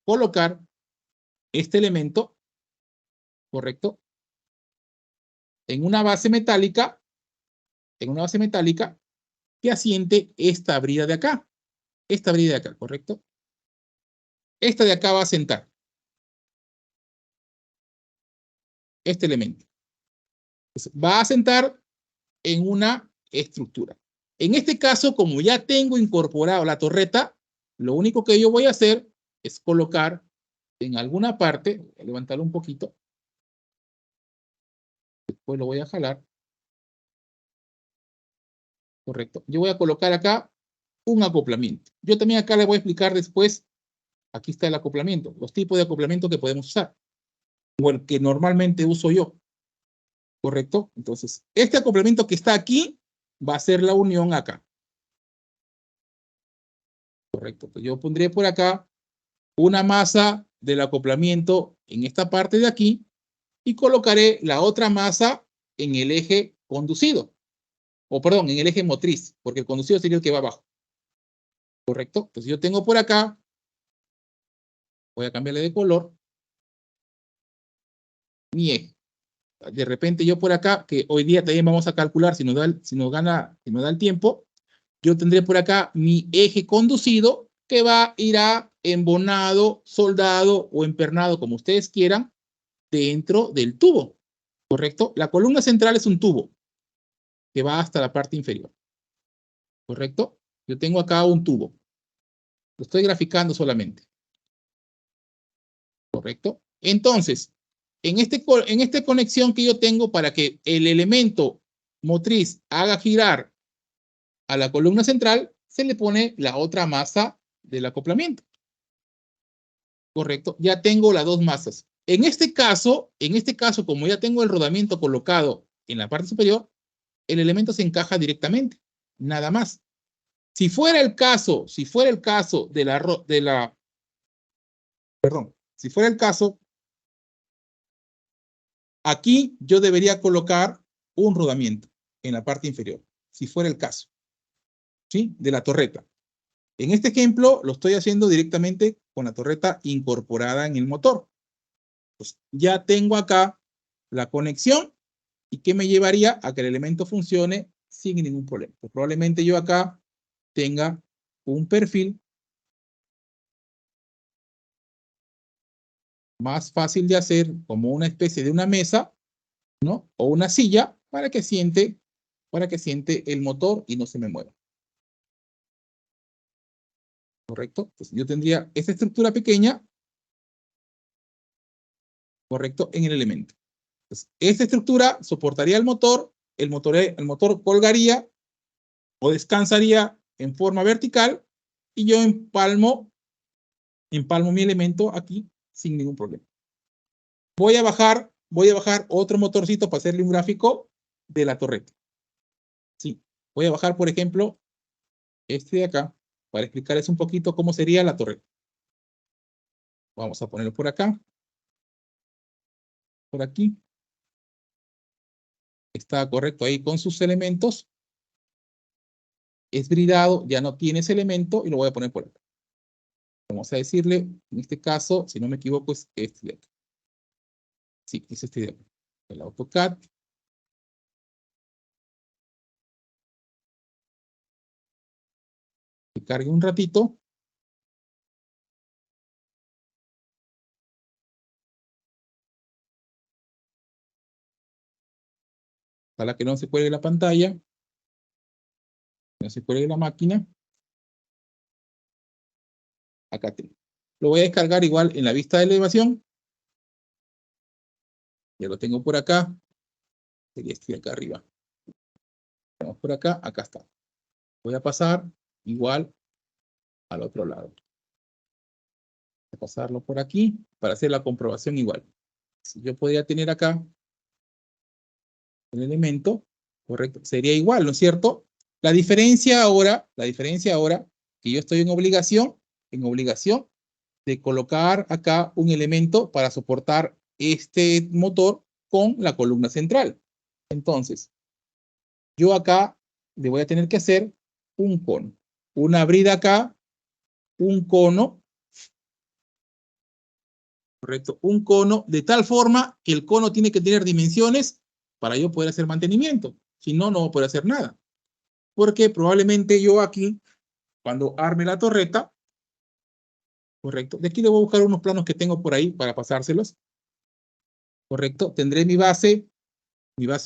colocar este elemento, ¿correcto? En una base metálica, que asiente esta brida de acá. ¿Correcto? Esta de acá va a asentar este elemento. Entonces, va a asentar en una estructura. En este caso, como ya tengo incorporado la torreta, lo único que yo voy a hacer es colocar en alguna parte, voy a levantarlo un poquito, después lo voy a jalar. Correcto. Yo voy a colocar acá un acoplamiento. Yo también acá le voy a explicar después, aquí está el acoplamiento, los tipos de acoplamiento que podemos usar, o el que normalmente uso yo. ¿Correcto? Entonces, este acoplamiento que está aquí va a ser la unión acá. Correcto. Entonces, yo pondré por acá una masa del acoplamiento en esta parte de aquí y colocaré la otra masa en el eje conducido. O perdón, en el eje motriz, porque el conducido sería el que va abajo. ¿Correcto? Entonces yo tengo por acá, voy a cambiarle de color, mi eje. De repente yo por acá, que hoy día también vamos a calcular si nos da el tiempo, yo tendré por acá mi eje conducido que irá embonado, soldado o empernado, como ustedes quieran, dentro del tubo. ¿Correcto? La columna central es un tubo que va hasta la parte inferior. ¿Correcto? Yo tengo acá un tubo. Lo estoy graficando solamente. ¿Correcto? Entonces, en esta conexión que yo tengo para que el elemento motriz haga girar a la columna central, se le pone la otra masa del acoplamiento. ¿Correcto? Ya tengo las dos masas. En este caso, como ya tengo el rodamiento colocado en la parte superior, el elemento se encaja directamente. Nada más. Si fuera el caso aquí yo debería colocar un rodamiento en la parte inferior, si fuera el caso, ¿sí? De la torreta. En este ejemplo lo estoy haciendo directamente con la torreta incorporada en el motor. Pues ya tengo acá la conexión y que me llevaría a que el elemento funcione sin ningún problema. Pues probablemente yo acá tenga un perfil más fácil de hacer como una especie de una mesa, ¿no? O una silla para que siente el motor y no se me mueva. ¿Correcto? Entonces, yo tendría esta estructura pequeña, ¿correcto? En el elemento. Entonces, esta estructura soportaría el motor colgaría o descansaría en forma vertical y yo empalmo mi elemento aquí sin ningún problema. Voy a bajar otro motorcito para hacerle un gráfico de la torreta. Sí, voy a bajar, por ejemplo, este de acá, para explicarles un poquito cómo sería la torreta. Vamos a ponerlo por acá. Por aquí. Está correcto ahí con sus elementos. Es gridado, ya no tiene ese elemento y lo voy a poner por acá. Vamos a decirle, en este caso, si no me equivoco, es este de acá. Sí, es este de acá. El AutoCAD. Que cargue un ratito. Para que no se cuelgue la pantalla. No se cuelgue la máquina. Acá tengo. Lo voy a descargar igual en la vista de elevación. Ya lo tengo por acá. Sería este de acá arriba. Vamos por acá, acá está. Voy a pasar igual al otro lado. Voy a pasarlo por aquí para hacer la comprobación igual. Si yo podría tener acá el elemento, correcto, sería igual, ¿no es cierto? La diferencia ahora, que yo estoy en obligación de colocar acá un elemento para soportar este motor con la columna central. Entonces, yo acá le voy a tener que hacer un cono. Una brida acá, un cono, correcto, un cono, de tal forma que el cono tiene que tener dimensiones para yo poder hacer mantenimiento. Si no, no voy a poder hacer nada. Porque probablemente yo aquí, cuando arme la torreta, correcto, de aquí le voy a buscar unos planos que tengo por ahí para pasárselos. Correcto, tendré mi base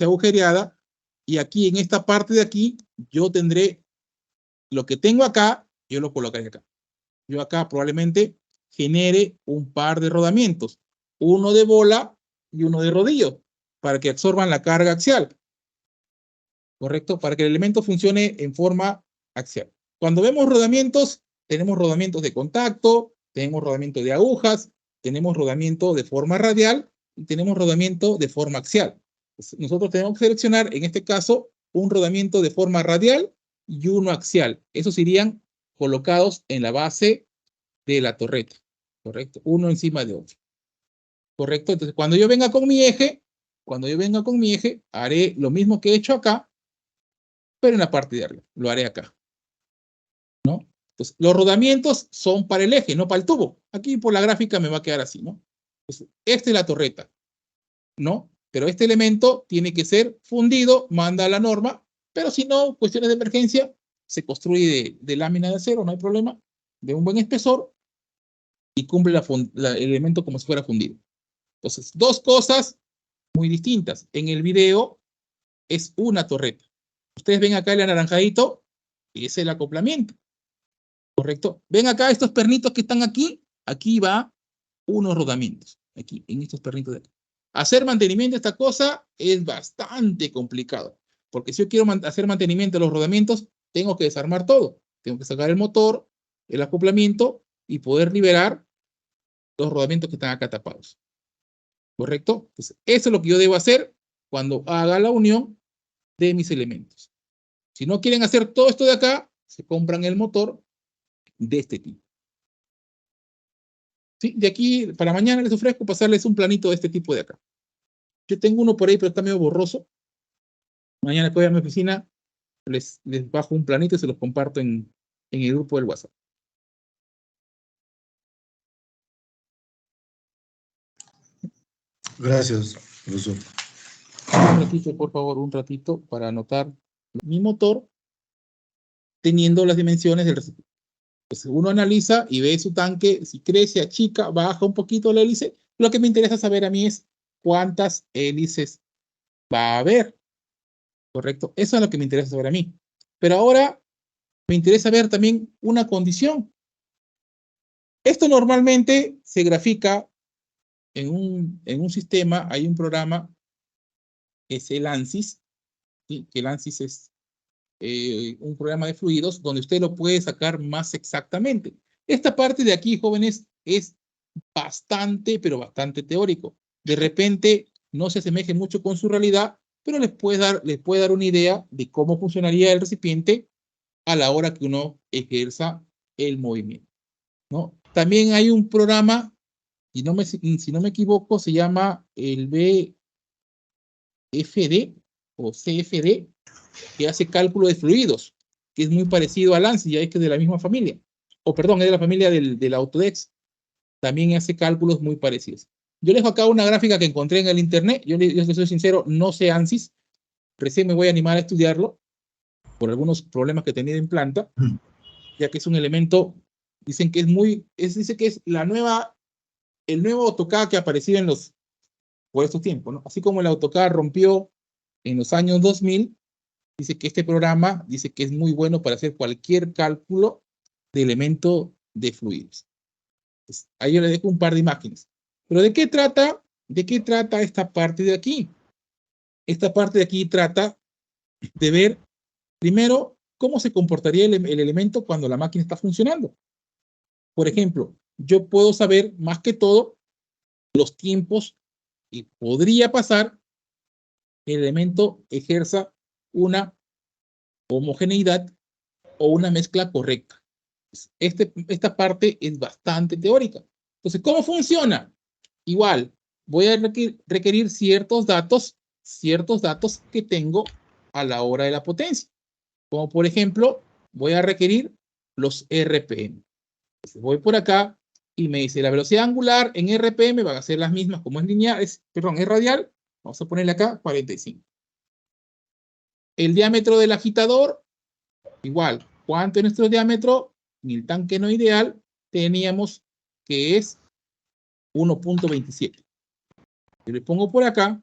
agujereada, y aquí en esta parte de aquí, yo tendré lo que tengo acá, yo lo colocaré acá. Yo acá probablemente genere un par de rodamientos, uno de bola y uno de rodillo, para que absorban la carga axial. ¿Correcto? Para que el elemento funcione en forma axial. Cuando vemos rodamientos, tenemos rodamientos de contacto, tenemos rodamiento de agujas, tenemos rodamiento de forma radial y tenemos rodamiento de forma axial. Nosotros tenemos que seleccionar, en este caso, un rodamiento de forma radial y uno axial. Esos irían colocados en la base de la torreta. ¿Correcto? Uno encima de otro. ¿Correcto? Entonces, cuando yo venga con mi eje, haré lo mismo que he hecho acá, pero en la parte de arriba. Lo haré acá. ¿No? Entonces, los rodamientos son para el eje, no para el tubo. Aquí por la gráfica me va a quedar así, ¿no? Entonces, esta es la torreta, ¿no? Pero este elemento tiene que ser fundido, manda a la norma, pero si no, cuestiones de emergencia, se construye de lámina de acero, no hay problema, de un buen espesor, y cumple el elemento como si fuera fundido. Entonces, dos cosas muy distintas. En el video es una torreta. Ustedes ven acá el anaranjadito, y ese es el acoplamiento. ¿Correcto? Ven acá estos pernitos que están aquí. Aquí va unos rodamientos. Aquí, en estos pernitos de aquí. Hacer mantenimiento de esta cosa es bastante complicado. Porque si yo quiero hacer mantenimiento de los rodamientos, tengo que desarmar todo. Tengo que sacar el motor, el acoplamiento y poder liberar los rodamientos que están acá tapados. ¿Correcto? Entonces, eso es lo que yo debo hacer cuando haga la unión de mis elementos. Si no quieren hacer todo esto de acá, se compran el motor de este tipo. ¿Sí? De aquí, para mañana les ofrezco pasarles un planito de este tipo de acá. Yo tengo uno por ahí, pero está medio borroso. Mañana que voy a mi oficina, les bajo un planito y se los comparto en el grupo del WhatsApp. Gracias, profesor. Un ratito, por favor, un ratito para anotar mi motor teniendo las dimensiones del receptor. Entonces uno analiza y ve su tanque, si crece, achica, baja un poquito la hélice, Lo que me interesa saber a mí es cuántas hélices va a haber, ¿correcto? Eso es lo que me interesa saber a mí. Pero ahora me interesa ver también una condición. Esto normalmente se grafica en un sistema, hay un programa, es el ANSYS, ¿sí? Que el ANSYS es un programa de fluidos donde usted lo puede sacar más exactamente. Esta parte de aquí, jóvenes, es bastante, pero bastante teórico. De repente no se asemeje mucho con su realidad, pero les puede dar una idea de cómo funcionaría el recipiente a la hora que uno ejerza el movimiento, ¿no? También hay un programa, si no me equivoco, se llama el BFD o CFD, que hace cálculo de fluidos, que es muy parecido al ANSYS, ya es que es de la misma familia. O perdón, es de la familia del Autodesk. También hace cálculos muy parecidos. Yo les dejo acá una gráfica que encontré en el internet. Yo les soy sincero, no sé ANSYS. Recién me voy a animar a estudiarlo por algunos problemas que he tenido en planta, ya que es un elemento, dicen que dice que es el nuevo AutoCAD que ha aparecido por estos tiempos, ¿no? Así como el AutoCAD rompió en los años 2000, dice que este programa dice que es muy bueno para hacer cualquier cálculo de elemento de fluidos. Pues ahí yo le dejo un par de imágenes. Pero ¿de qué trata esta parte de aquí? Esta parte de aquí trata de ver, primero, cómo se comportaría el elemento cuando la máquina está funcionando. Por ejemplo, yo puedo saber más que todo los tiempos que podría pasar que el elemento ejerza una homogeneidad o una mezcla correcta. Esta parte es bastante teórica. Entonces, ¿cómo funciona? Igual, voy a requerir ciertos datos que tengo a la hora de la potencia. Como por ejemplo, voy a requerir los RPM. Entonces, voy por acá y me dice la velocidad angular en RPM van a ser las mismas como es lineal, es radial. Vamos a ponerle acá 45. El diámetro del agitador, igual. ¿Cuánto es nuestro diámetro? En el tanque no ideal teníamos que es 1.27. Yo le pongo por acá,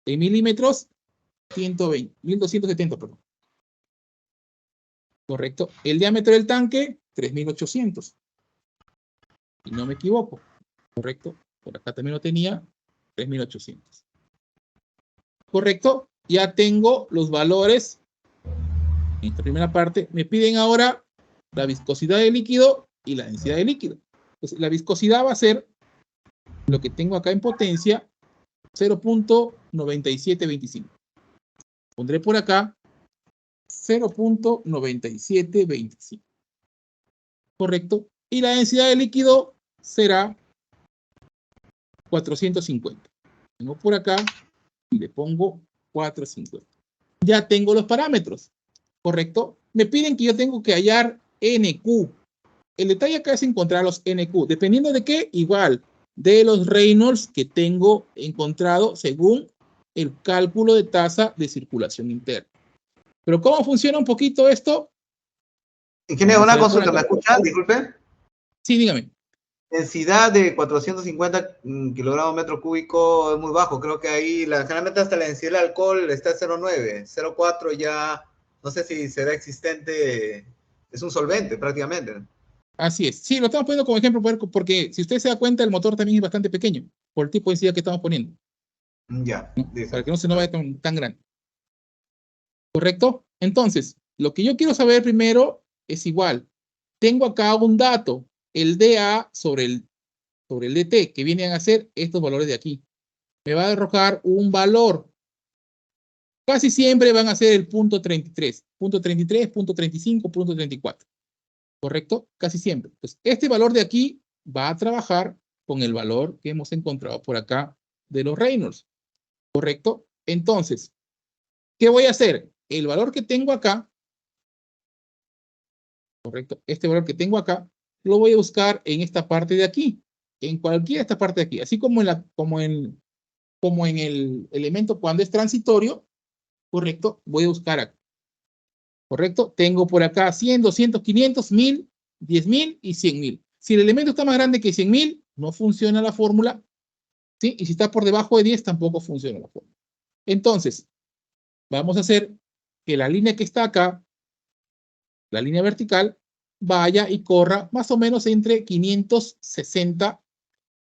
en milímetros, 1270, perdón. Correcto. El diámetro del tanque, 3800. Y no me equivoco. Correcto. Por acá también lo tenía, 3800. Correcto. Ya tengo los valores. En esta primera parte, me piden ahora la viscosidad del líquido y la densidad del líquido. Entonces, la viscosidad va a ser lo que tengo acá en potencia, 0.9725. Pondré por acá 0.9725. ¿Correcto? Y la densidad del líquido será 450. Tengo por acá y le pongo 450. Ya tengo los parámetros. ¿Correcto? Me piden que yo tengo que hallar NQ. El detalle acá es encontrar los NQ. Dependiendo de qué, igual, de los Reynolds que tengo encontrado según el cálculo de tasa de circulación interna. Pero ¿cómo funciona un poquito esto? Ingeniero, una consulta, ¿me escucha? Disculpe. Sí, dígame. Densidad de 450 kilogramos metro cúbico es muy bajo. Creo que ahí, generalmente hasta la densidad del alcohol está en 0,9. 0,4 ya, no sé si será existente, es un solvente prácticamente. Así es. Sí, lo estamos poniendo como ejemplo porque si usted se da cuenta, el motor también es bastante pequeño por el tipo de densidad que estamos poniendo. Ya. ¿No? Para que no se nos vaya tan grande. ¿Correcto? Entonces, lo que yo quiero saber primero es igual. Tengo acá un dato, el DA sobre el DT, que vienen a ser estos valores de aquí. Me va a arrojar un valor. Casi siempre van a ser el punto 33. Punto 33, punto 35, punto 34. ¿Correcto? Casi siempre. Pues este valor de aquí va a trabajar con el valor que hemos encontrado por acá de los Reynolds. ¿Correcto? Entonces, ¿qué voy a hacer? El valor que tengo acá, ¿correcto? Este valor que tengo acá, lo voy a buscar en esta parte de aquí, en cualquiera de esta parte de aquí, así como en el elemento cuando es transitorio, ¿correcto? Voy a buscar acá, ¿correcto? Tengo por acá 100, 200, 500, 1000, 10.000 y 100.000. Si el elemento está más grande que 100.000, no funciona la fórmula, ¿sí? Y si está por debajo de 10, tampoco funciona la fórmula. Entonces, vamos a hacer que la línea que está acá, la línea vertical, vaya y corra más o menos entre 560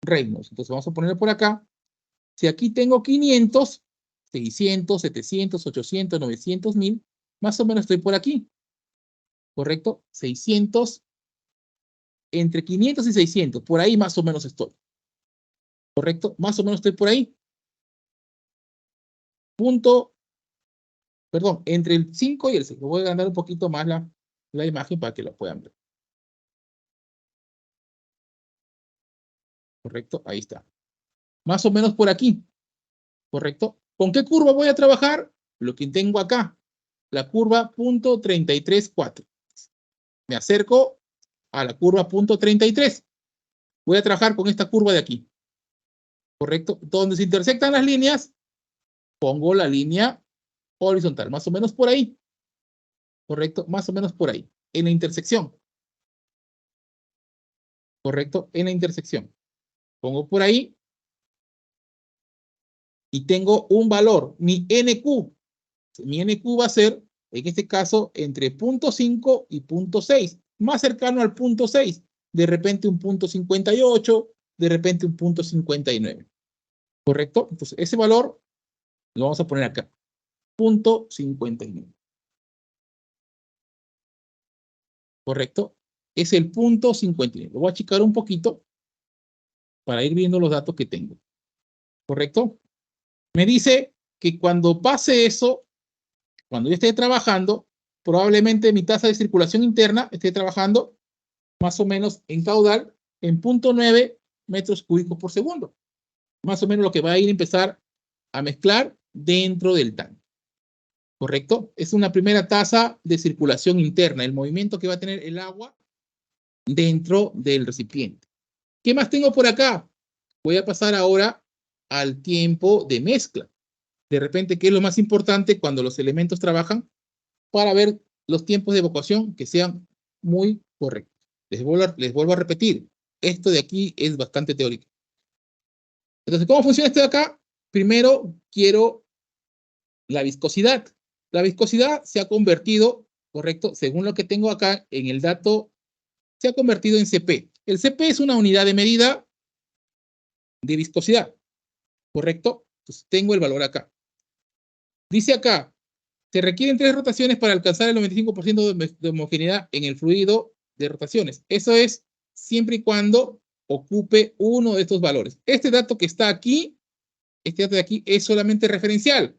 reinos. Entonces vamos a ponerle por acá. Si aquí tengo 500, 600, 700, 800, 900, 1000, más o menos estoy por aquí. ¿Correcto? 600, entre 500 y 600, por ahí más o menos estoy. ¿Correcto? Más o menos estoy por ahí. Perdón, entre el 5 y el 6. Voy a agrandar un poquito más la imagen para que lo puedan ver. ¿Correcto? Ahí está. Más o menos por aquí. ¿Correcto? ¿Con qué curva voy a trabajar? Lo que tengo acá. La curva .334. Me acerco a la curva .33. Voy a trabajar con esta curva de aquí. ¿Correcto? Donde se intersectan las líneas, pongo la línea horizontal. Más o menos por ahí. ¿Correcto? Más o menos por ahí. En la intersección. ¿Correcto? En la intersección. Pongo por ahí. Y tengo un valor, mi NQ. Mi NQ va a ser, en este caso, entre .5 y .6. Más cercano al .6. De repente un .58, de repente un .59. ¿Correcto? Entonces, ese valor lo vamos a poner acá. .59. ¿Correcto? Es el .59. Lo voy a achicar un poquito para ir viendo los datos que tengo. ¿Correcto? Me dice que cuando pase eso, cuando yo esté trabajando, probablemente mi tasa de circulación interna esté trabajando más o menos en caudal en 0.9 metros cúbicos por segundo. Más o menos lo que va a ir a empezar a mezclar dentro del tanque. ¿Correcto? Es una primera tasa de circulación interna, el movimiento que va a tener el agua dentro del recipiente. ¿Qué más tengo por acá? Voy a pasar ahora al tiempo de mezcla. De repente, ¿qué es lo más importante cuando los elementos trabajan? Para ver los tiempos de evacuación que sean muy correctos. Les vuelvo a repetir, esto de aquí es bastante teórico. Entonces, ¿cómo funciona esto de acá? Primero, quiero la viscosidad. La viscosidad se ha convertido, correcto, según lo que tengo acá en el dato, se ha convertido en CP. El CP es una unidad de medida de viscosidad, ¿correcto? Entonces, tengo el valor acá. Dice acá, se requieren 3 rotaciones para alcanzar el 95% de homogeneidad en el fluido de rotaciones. Eso es siempre y cuando ocupe uno de estos valores. Este dato que está aquí, este dato de aquí es solamente referencial.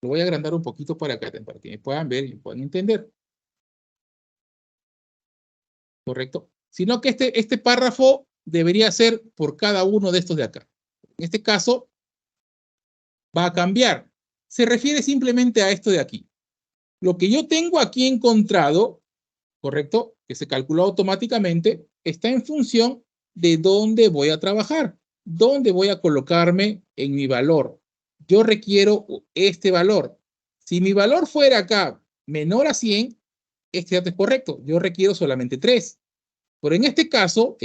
Lo voy a agrandar un poquito para que me puedan ver y puedan entender. ¿Correcto? Sino que este párrafo debería ser por cada uno de estos de acá. En este caso, va a cambiar. Se refiere simplemente a esto de aquí. Lo que yo tengo aquí encontrado, ¿correcto? Que se calculó automáticamente, está en función de dónde voy a trabajar, dónde voy a colocarme en mi valor. Yo requiero este valor. Si mi valor fuera acá menor a 100, este dato es correcto. Yo requiero solamente 3. Pero en este caso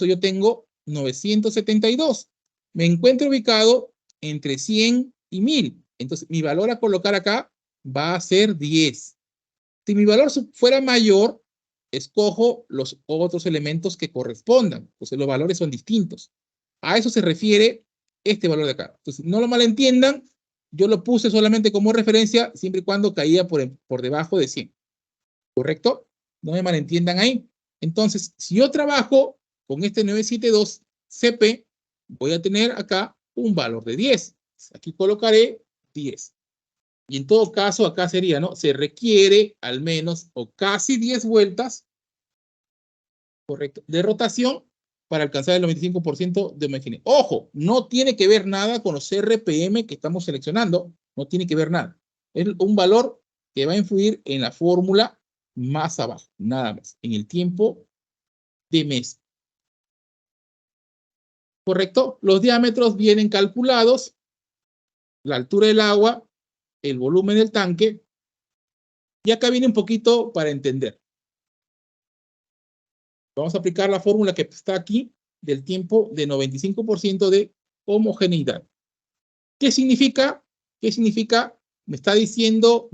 yo tengo 972. Me encuentro ubicado entre 100 y 1000. Entonces, mi valor a colocar acá va a ser 10. Si mi valor fuera mayor, escojo los otros elementos que correspondan. Entonces, los valores son distintos. A eso se refiere este valor de acá. Entonces, no lo malentiendan. Yo lo puse solamente como referencia siempre y cuando caía por debajo de 100. ¿Correcto? No me malentiendan ahí. Entonces, si yo trabajo con este 972 CP, voy a tener acá un valor de 10. Aquí colocaré 10. Y en todo caso, acá sería, ¿no? Se requiere al menos o casi 10 vueltas, correcto, de rotación para alcanzar el 95% de homogeneidad. Ojo, no tiene que ver nada con los RPM que estamos seleccionando. No tiene que ver nada. Es un valor que va a influir en la fórmula más abajo, nada más, en el tiempo de mes. ¿Correcto? Los diámetros vienen calculados, la altura del agua, el volumen del tanque, y acá viene un poquito para entender. Vamos a aplicar la fórmula que está aquí, del tiempo de 95% de homogeneidad. ¿Qué significa? ¿Qué significa? Me está diciendo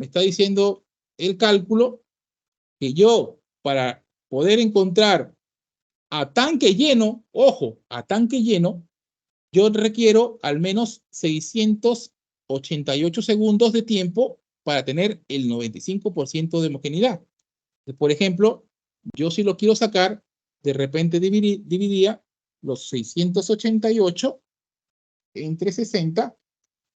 el cálculo que yo, para poder encontrar a tanque lleno, ojo, a tanque lleno, yo requiero al menos 688 segundos de tiempo para tener el 95% de homogeneidad. Por ejemplo, yo si lo quiero sacar, de repente dividiría los 688 entre 60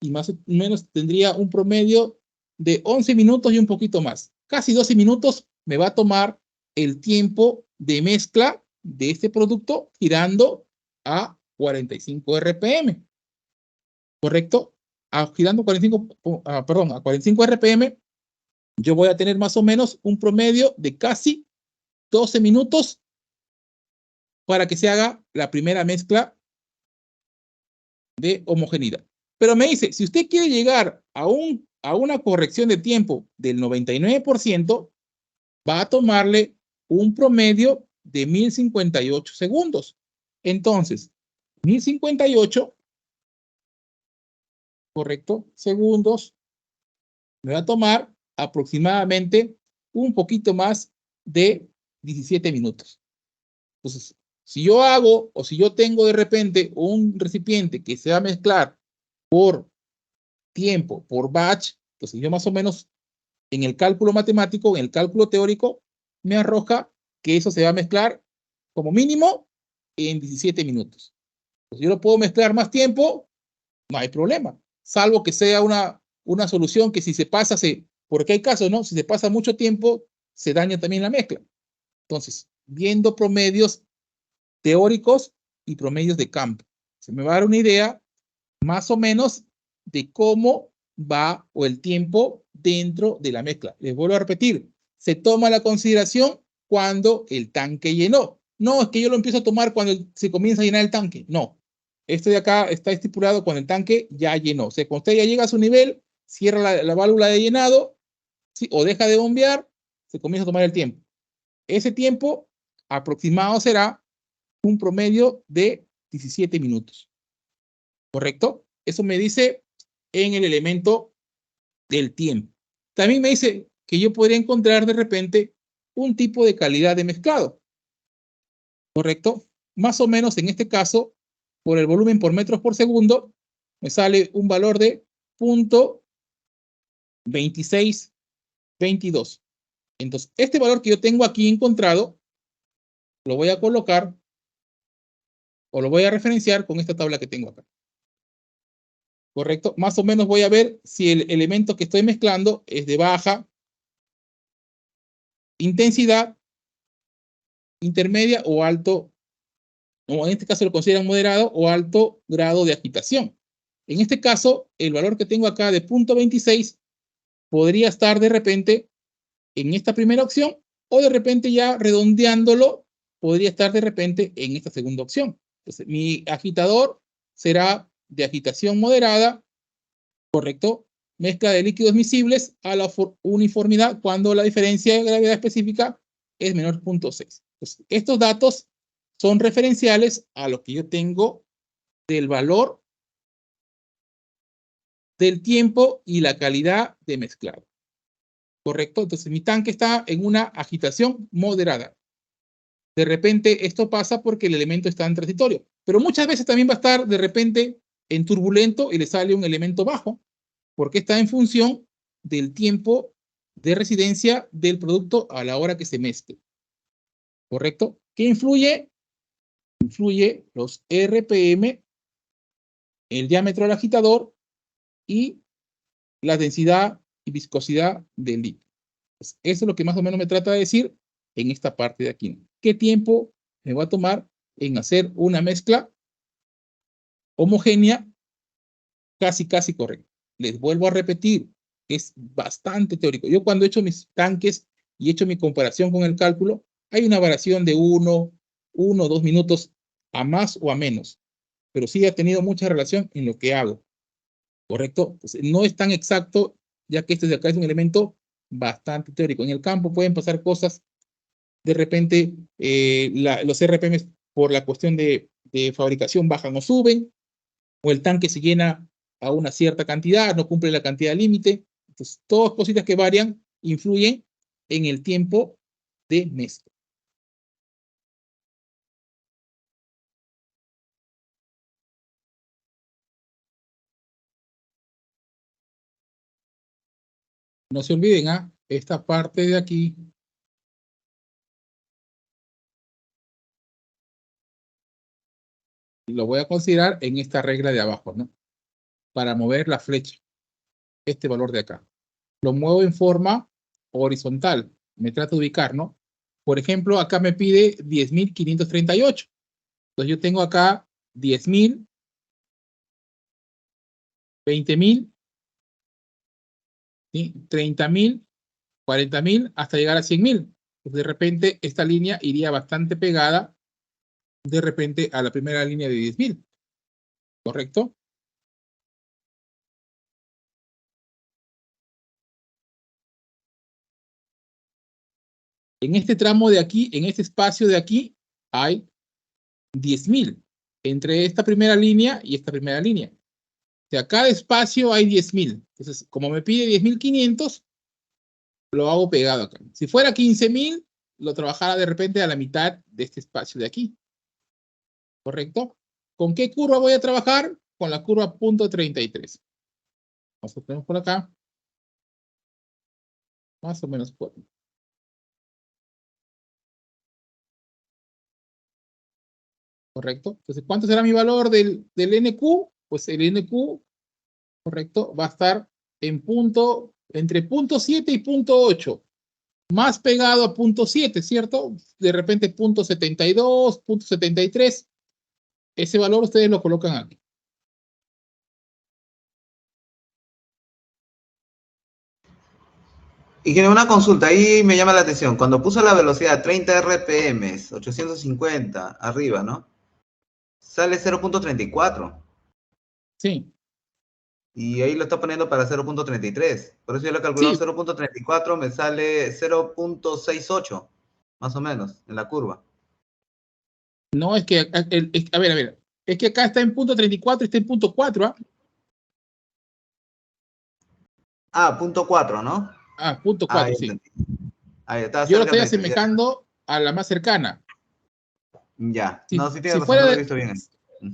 y más o menos tendría un promedio de 11 minutos y un poquito más. Casi 12 minutos me va a tomar el tiempo de mezcla de este producto girando a 45 RPM. ¿Correcto? Girando a 45 RPM, yo voy a tener más o menos un promedio de casi 12 minutos para que se haga la primera mezcla de homogeneidad. Pero me dice, si usted quiere llegar a una corrección de tiempo del 99%, va a tomarle un promedio de 1058 segundos. Entonces, 1058, correcto, segundos, me va a tomar aproximadamente un poquito más de 17 minutos. Entonces, si yo hago o si yo tengo de repente un recipiente que se va a mezclar por tiempo, por batch, entonces yo más o menos en el cálculo matemático, en el cálculo teórico, me arroja que eso se va a mezclar como mínimo en 17 minutos. Entonces, yo lo puedo mezclar más tiempo, no hay problema, salvo que sea una solución que si se pasa, porque hay casos, ¿no? Si se pasa mucho tiempo, se daña también la mezcla. Entonces, viendo promedios teóricos y promedios de campo, se me va a dar una idea más o menos de cómo va o el tiempo dentro de la mezcla. Les vuelvo a repetir, se toma la consideración cuando el tanque llenó. No, es que yo lo empiezo a tomar cuando se comienza a llenar el tanque. No, esto de acá está estipulado cuando el tanque ya llenó. O sea, cuando usted ya llega a su nivel, cierra la válvula de llenado, ¿sí? O deja de bombear, se comienza a tomar el tiempo. Ese tiempo aproximado será un promedio de 17 minutos. ¿Correcto? Eso me dice en el elemento del tiempo. También me dice que yo podría encontrar de repente un tipo de calidad de mezclado. ¿Correcto? Más o menos en este caso, por el volumen por metros por segundo, me sale un valor de 0.2622. Entonces, este valor que yo tengo aquí encontrado, lo voy a colocar o lo voy a referenciar con esta tabla que tengo acá. ¿Correcto? Más o menos voy a ver si el elemento que estoy mezclando es de baja intensidad, intermedia o alto, o en este caso lo consideran moderado o alto grado de agitación. En este caso, el valor que tengo acá de 0.26 podría estar de repente en esta primera opción o de repente ya redondeándolo, podría estar de repente en esta segunda opción. Entonces, mi agitador será de agitación moderada, ¿correcto? Mezcla de líquidos miscibles a la uniformidad cuando la diferencia de gravedad específica es menor de 0.6. Entonces, estos datos son referenciales a lo que yo tengo del valor del tiempo y la calidad de mezclado. ¿Correcto? Entonces, mi tanque está en una agitación moderada. De repente, esto pasa porque el elemento está en transitorio. Pero muchas veces también va a estar de repente en turbulento y le sale un elemento bajo, porque está en función del tiempo de residencia del producto a la hora que se mezcle. ¿Correcto? ¿Qué influye? Influye los RPM, el diámetro del agitador y la densidad y viscosidad del líquido. Pues eso es lo que más o menos me trata de decir en esta parte de aquí. ¿Qué tiempo me va a tomar en hacer una mezcla homogénea casi correcta? Les vuelvo a repetir, es bastante teórico. Yo cuando he hecho mis tanques y he hecho mi comparación con el cálculo, hay una variación de 1 o 2 minutos a más o a menos, pero sí ha tenido mucha relación en lo que hago. ¿Correcto? Entonces, no es tan exacto, ya que este de acá es un elemento bastante teórico. En el campo pueden pasar cosas, de repente, los RPM por la cuestión de de fabricación bajan o suben, o el tanque se llena a una cierta cantidad, no cumple la cantidad límite. Entonces, todas cositas que varían influyen en el tiempo de mezcla. No se olviden, esta parte de aquí lo voy a considerar en esta regla de abajo, ¿no? Para mover la flecha, este valor de acá. Lo muevo en forma horizontal. Me trato de ubicar, ¿no? Por ejemplo, acá me pide 10.538. Entonces yo tengo acá 10.000, 20.000, ¿sí? 30.000, 40.000, hasta llegar a 100.000. Pues de repente esta línea iría bastante pegada de repente a la primera línea de 10.000. ¿Correcto? En este tramo de aquí, en este espacio de aquí, hay 10.000 entre esta primera línea y esta primera línea. O sea, cada espacio hay 10.000. Entonces, como me pide 10.500, lo hago pegado acá. Si fuera 15.000, lo trabajara de repente a la mitad de este espacio de aquí. ¿Correcto? ¿Con qué curva voy a trabajar? Con la curva .33. Vamos a poner por acá. Más o menos por aquí. ¿Correcto? Entonces, ¿cuánto será mi valor del NQ? Pues el NQ, correcto, va a estar en entre .7 y .8. Más pegado a .7, ¿cierto? De repente .72, .73. Ese valor ustedes lo colocan aquí. Y tiene una consulta, ahí me llama la atención. Cuando puso la velocidad 30 RPM, 850 arriba, ¿no? Sale 0.34. Sí. Y ahí lo está poniendo para 0.33. Por eso yo lo calculó Sí. 0.34, me sale 0.68, más o menos, en la curva. No, es que, a ver, es que acá está en .34, está en .4, ¿ah? Ah, .4, ¿no? .4, Ah, ya sí. entendí. Ahí está, Yo lo cerca estoy de 30, ya. asemejando a la más cercana. Ya, Si, no, sí tiene si razón, no fuera lo he de, visto bien.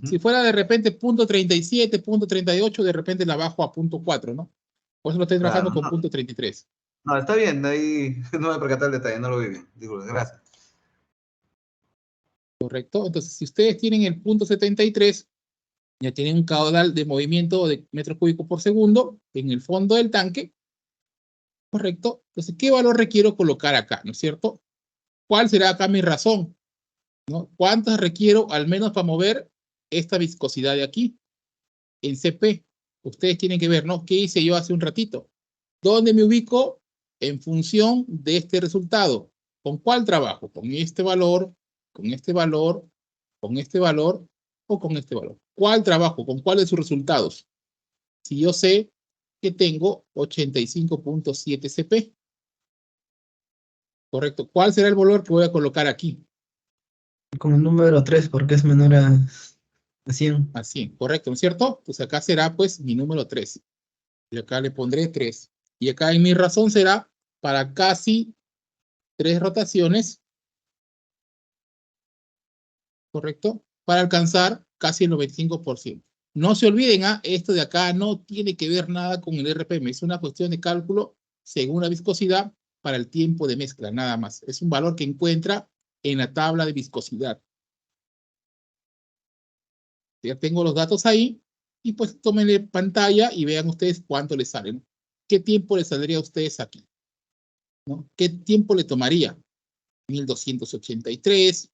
si fuera de repente .37, .38, de repente la bajo a .4, ¿no? Por eso lo estoy trabajando Claro, con no, .33. no, está bien, ahí no me percaté el detalle, no lo vi bien. Digo, gracias. ¿Correcto? Entonces, si ustedes tienen el .73, ya tienen un caudal de movimiento de metros cúbicos por segundo en el fondo del tanque. ¿Correcto? Entonces, ¿qué valor requiero colocar acá? ¿No es cierto? ¿Cuál será acá mi razón? ¿No? ¿Cuántas requiero al menos para mover esta viscosidad de aquí? En CP. Ustedes tienen que ver, ¿no? ¿Qué hice yo hace un ratito? ¿Dónde me ubico? En función de este resultado. ¿Con cuál trabajo? ¿Con este valor? ¿Con este valor? ¿Con este valor? ¿O con este valor? ¿Cuál trabajo? ¿Con cuál de sus resultados? Si yo sé que tengo 85.7 CP. Correcto. ¿Cuál será el valor que voy a colocar aquí? Con el número 3 porque es menor a 100. A 100. Correcto, ¿no es cierto? Pues acá será pues mi número 3. Y acá le pondré 3. Y acá en mi razón será para casi 3 rotaciones. ¿Correcto? Para alcanzar casi el 95%. No se olviden, esto de acá no tiene que ver nada con el RPM. Es una cuestión de cálculo según la viscosidad para el tiempo de mezcla, nada más. Es un valor que encuentra en la tabla de viscosidad. Ya tengo los datos ahí y pues tómenle pantalla y vean ustedes cuánto les salen. ¿Qué tiempo les saldría a ustedes aquí? ¿No? ¿Qué tiempo le tomaría? 1283,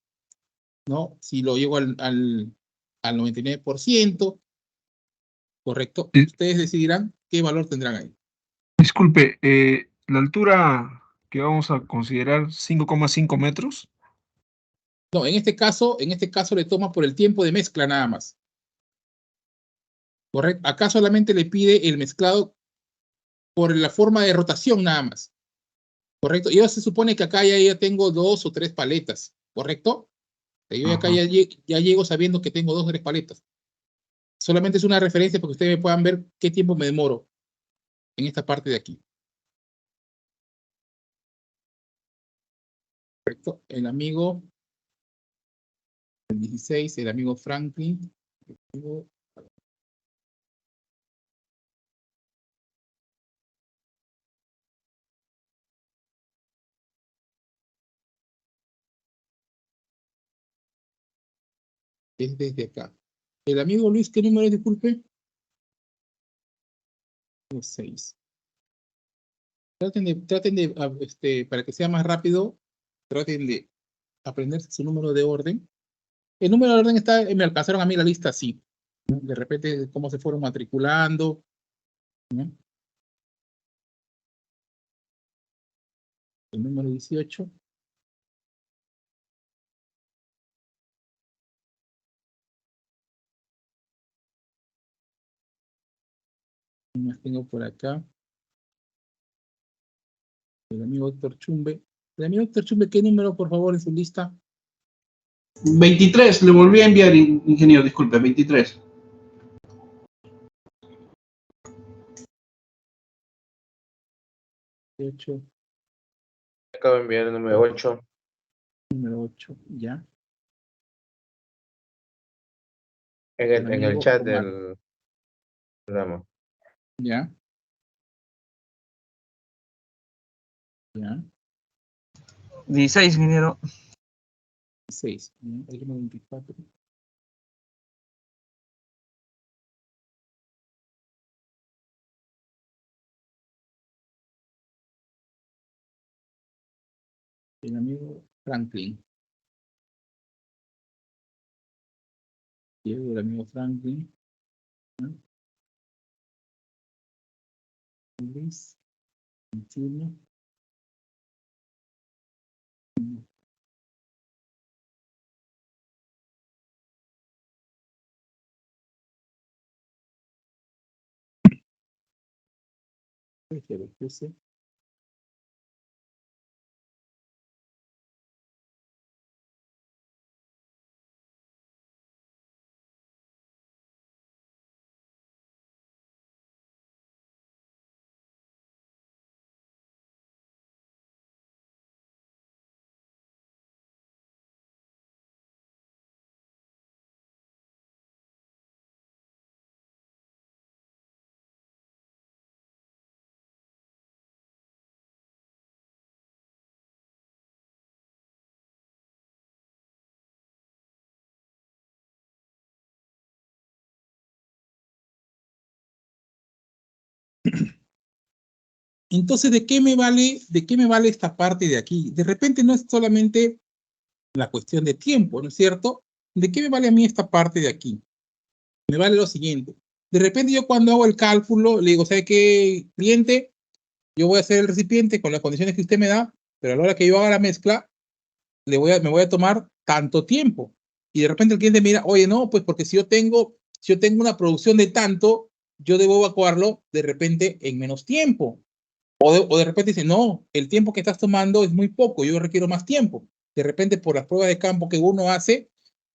¿no? Si lo llevo al 99%, ¿correcto? Ustedes decidirán qué valor tendrán ahí. Disculpe, la altura que vamos a considerar 5,5 metros. No, en este caso le toma por el tiempo de mezcla nada más. ¿Correcto? Acá solamente le pide el mezclado por la forma de rotación nada más. ¿Correcto? Yo se supone que acá ya tengo 2 o 3 paletas, ¿correcto? Yo acá ya llego sabiendo que tengo 2 o 3 paletas. Solamente es una referencia para que ustedes puedan ver qué tiempo me demoro en esta parte de aquí. Perfecto. El amigo, el 16, el amigo Franklin. Es desde acá. El amigo Luis, ¿qué número es? Disculpe. 6. Traten de, para que sea más rápido, traten de aprenderse su número de orden. El número de orden está, me alcanzaron a mí la lista así. ¿No? De repente, cómo se fueron matriculando. ¿No? El número 18. ¿Qué más tengo por acá? El amigo Héctor Chumbe. El amigo Héctor Chumbe, ¿qué número, por favor, en su lista? 23, le volví a enviar, ingeniero, disculpe, 23. Acabo de enviar el número 8. Número 8, ya. En el chat del programa. Ya. Ya. 16, ingeniero. 6. El número 24. El amigo Franklin. Diego, el amigo Franklin. ¿No? Luis. 21. Ya lo puse. Entonces, ¿de qué me vale esta parte de aquí? De repente no es solamente la cuestión de tiempo, ¿no es cierto? ¿De qué me vale a mí esta parte de aquí? Me vale lo siguiente. De repente yo cuando hago el cálculo, le digo, ¿sabe qué, cliente? Yo voy a hacer el recipiente con las condiciones que usted me da, pero a la hora que yo haga la mezcla, me voy a tomar tanto tiempo. Y de repente el cliente mira, oye, no, pues porque si yo tengo una producción de tanto, yo debo evacuarlo de repente en menos tiempo. O de repente dice, no, el tiempo que estás tomando es muy poco, yo requiero más tiempo. De repente por las pruebas de campo que uno hace,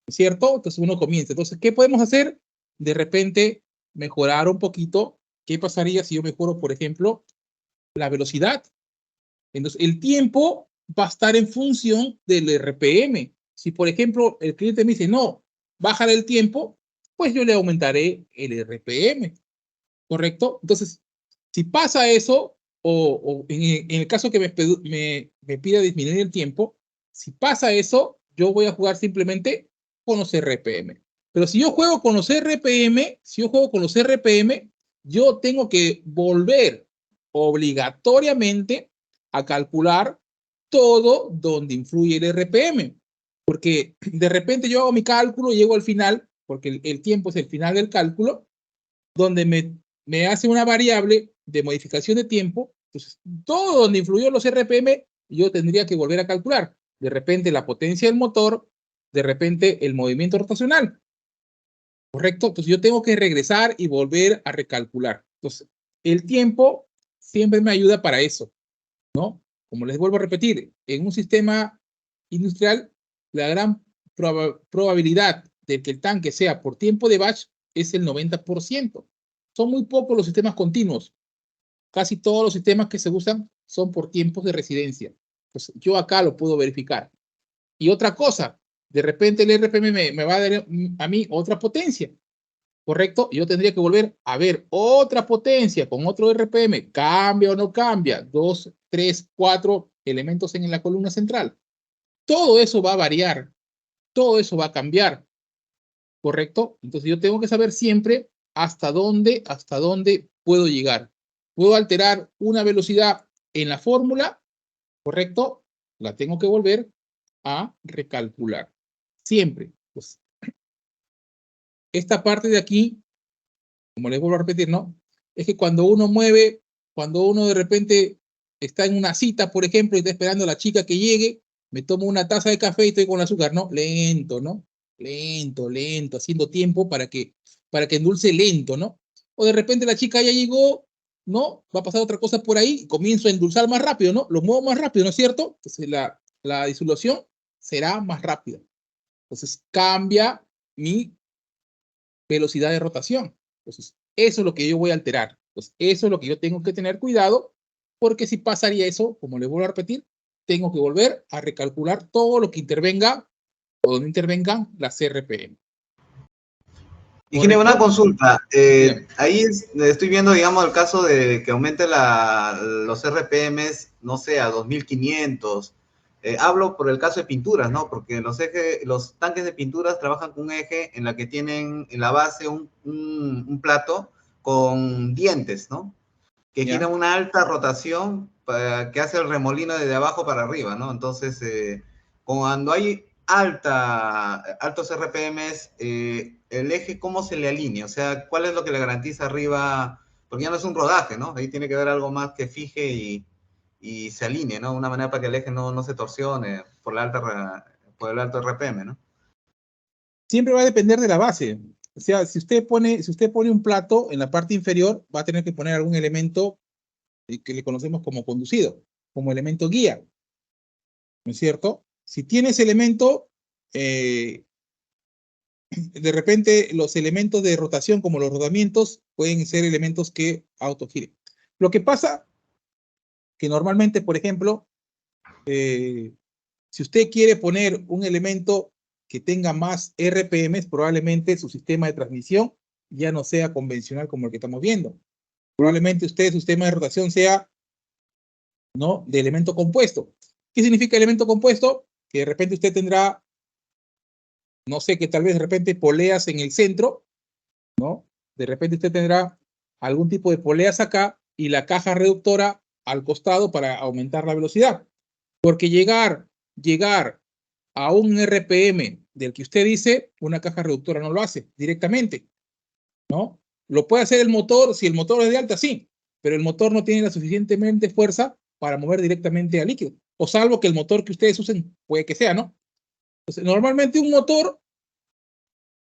¿cierto? Entonces uno comienza. Entonces, ¿qué podemos hacer? De repente mejorar un poquito. ¿Qué pasaría si yo mejoro, por ejemplo, la velocidad? Entonces, el tiempo va a estar en función del RPM. Si, por ejemplo, el cliente me dice, no, bájale el tiempo, pues yo le aumentaré el RPM. ¿Correcto? Entonces, si pasa eso, o en el caso que me pida disminuir el tiempo, si pasa eso, yo voy a jugar simplemente con los RPM. Pero si yo juego con los RPM, yo tengo que volver obligatoriamente a calcular todo donde influye el RPM. Porque de repente yo hago mi cálculo, llego al final, porque el tiempo es el final del cálculo, donde me hace una variable de modificación de tiempo. Entonces, todo donde influyó los RPM, yo tendría que volver a calcular. De repente la potencia del motor, de repente el movimiento rotacional. ¿Correcto? Entonces yo tengo que regresar y volver a recalcular. Entonces, el tiempo siempre me ayuda para eso, ¿no? Como les vuelvo a repetir, en un sistema industrial, la gran probabilidad de que el tanque sea por tiempo de batch es el 90%. Son muy pocos los sistemas continuos. Casi todos los sistemas que se usan son por tiempos de residencia. Pues yo acá lo puedo verificar. Y otra cosa, de repente el RPM me va a dar a mí otra potencia, ¿correcto? Yo tendría que volver a ver otra potencia con otro RPM. ¿Cambia o no cambia? 2, 3, 4 elementos en la columna central. Todo eso va a variar. Todo eso va a cambiar, ¿correcto? Entonces yo tengo que saber siempre hasta dónde puedo llegar. Puedo alterar una velocidad en la fórmula, ¿correcto? La tengo que volver a recalcular. Siempre. Pues, esta parte de aquí, como les vuelvo a repetir, ¿no? Es que cuando uno mueve, cuando uno de repente está en una cita, por ejemplo, y está esperando a la chica que llegue, me tomo una taza de café y estoy con azúcar, ¿no? Lento, ¿no? Lento, lento, haciendo tiempo para que endulce lento, ¿no? O de repente la chica ya llegó, ¿no? Va a pasar otra cosa por ahí y comienzo a endulzar más rápido, ¿no? Lo muevo más rápido, ¿no es cierto? Entonces la disolución será más rápida. Entonces cambia mi velocidad de rotación. Entonces eso es lo que yo voy a alterar. Entonces eso es lo que yo tengo que tener cuidado, porque si pasaría eso, como les vuelvo a repetir, tengo que volver a recalcular todo lo que intervenga o donde intervengan las RPM. Ingeniero, una consulta. Ahí estoy viendo, digamos, el caso de que aumente los RPMs, no sé, a 2500. Hablo por el caso de pinturas, ¿no? Porque los tanques de pinturas trabajan con un eje en la que tienen en la base un plato con dientes, ¿no? Que tienen una alta rotación que hace el remolino desde abajo para arriba, ¿no? Entonces, cuando hay altos RPMs, el eje, ¿cómo se le alinea? O sea, ¿cuál es lo que le garantiza arriba? Porque ya no es un rodaje, ¿no? Ahí tiene que haber algo más que fije y se alinee, ¿no? Una manera para que el eje no se torsione por el alto RPM, ¿no? Siempre va a depender de la base. O sea, si usted pone un plato en la parte inferior, va a tener que poner algún elemento que le conocemos como conducido, como elemento guía. ¿No es cierto? Si tiene ese elemento, de repente los elementos de rotación, como los rodamientos, pueden ser elementos que autogiren. Lo que pasa que normalmente, por ejemplo, si usted quiere poner un elemento que tenga más RPMs, probablemente su sistema de transmisión ya no sea convencional como el que estamos viendo. Probablemente su sistema de rotación sea, ¿no?, de elemento compuesto. ¿Qué significa elemento compuesto? Que de repente usted tendrá, no sé, que tal vez de repente poleas en el centro, ¿no? De repente usted tendrá algún tipo de poleas acá y la caja reductora al costado para aumentar la velocidad. Porque llegar a un RPM del que usted dice, una caja reductora no lo hace directamente, ¿no? Lo puede hacer el motor, si el motor es de alta, sí, pero el motor no tiene la suficientemente fuerza para mover directamente al líquido, o salvo que el motor que ustedes usen puede que sea, ¿no? Entonces, normalmente un motor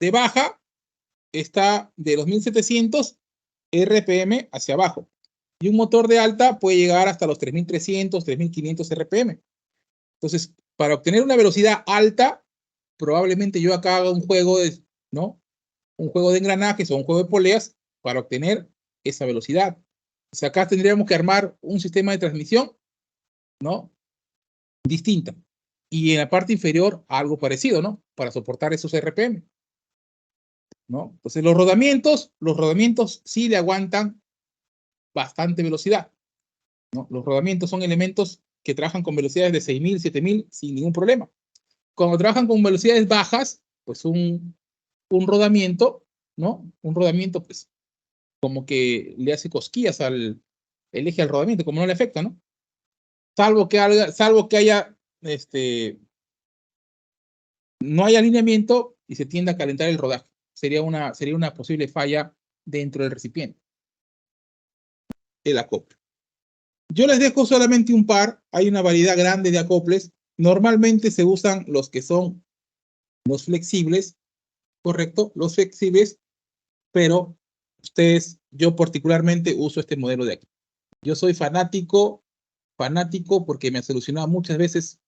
de baja está de los 1700 RPM hacia abajo, y un motor de alta puede llegar hasta los 3300, 3500 RPM. Entonces, para obtener una velocidad alta, probablemente yo acá haga un juego de, ¿no?, un juego de engranajes o un juego de poleas para obtener esa velocidad. O sea, acá tendríamos que armar un sistema de transmisión, ¿no?, distinta. Y en la parte inferior algo parecido, ¿no?, para soportar esos RPM, ¿no? Entonces los rodamientos sí le aguantan bastante velocidad, ¿no? Los rodamientos son elementos que trabajan con velocidades de 6000, 7000 sin ningún problema. Cuando trabajan con velocidades bajas, pues un rodamiento, ¿no? Un rodamiento, pues, como que le hace cosquillas el eje al rodamiento, como no le afecta, ¿no? Salvo que haya, no hay alineamiento y se tiende a calentar el rodaje. Sería una posible falla dentro del recipiente. El acople. Yo les dejo solamente un par, hay una variedad grande de acoples. Normalmente se usan los que son los flexibles, ¿correcto? Los flexibles, pero yo particularmente uso este modelo de aquí. Yo soy fanático porque me ha solucionado muchas veces,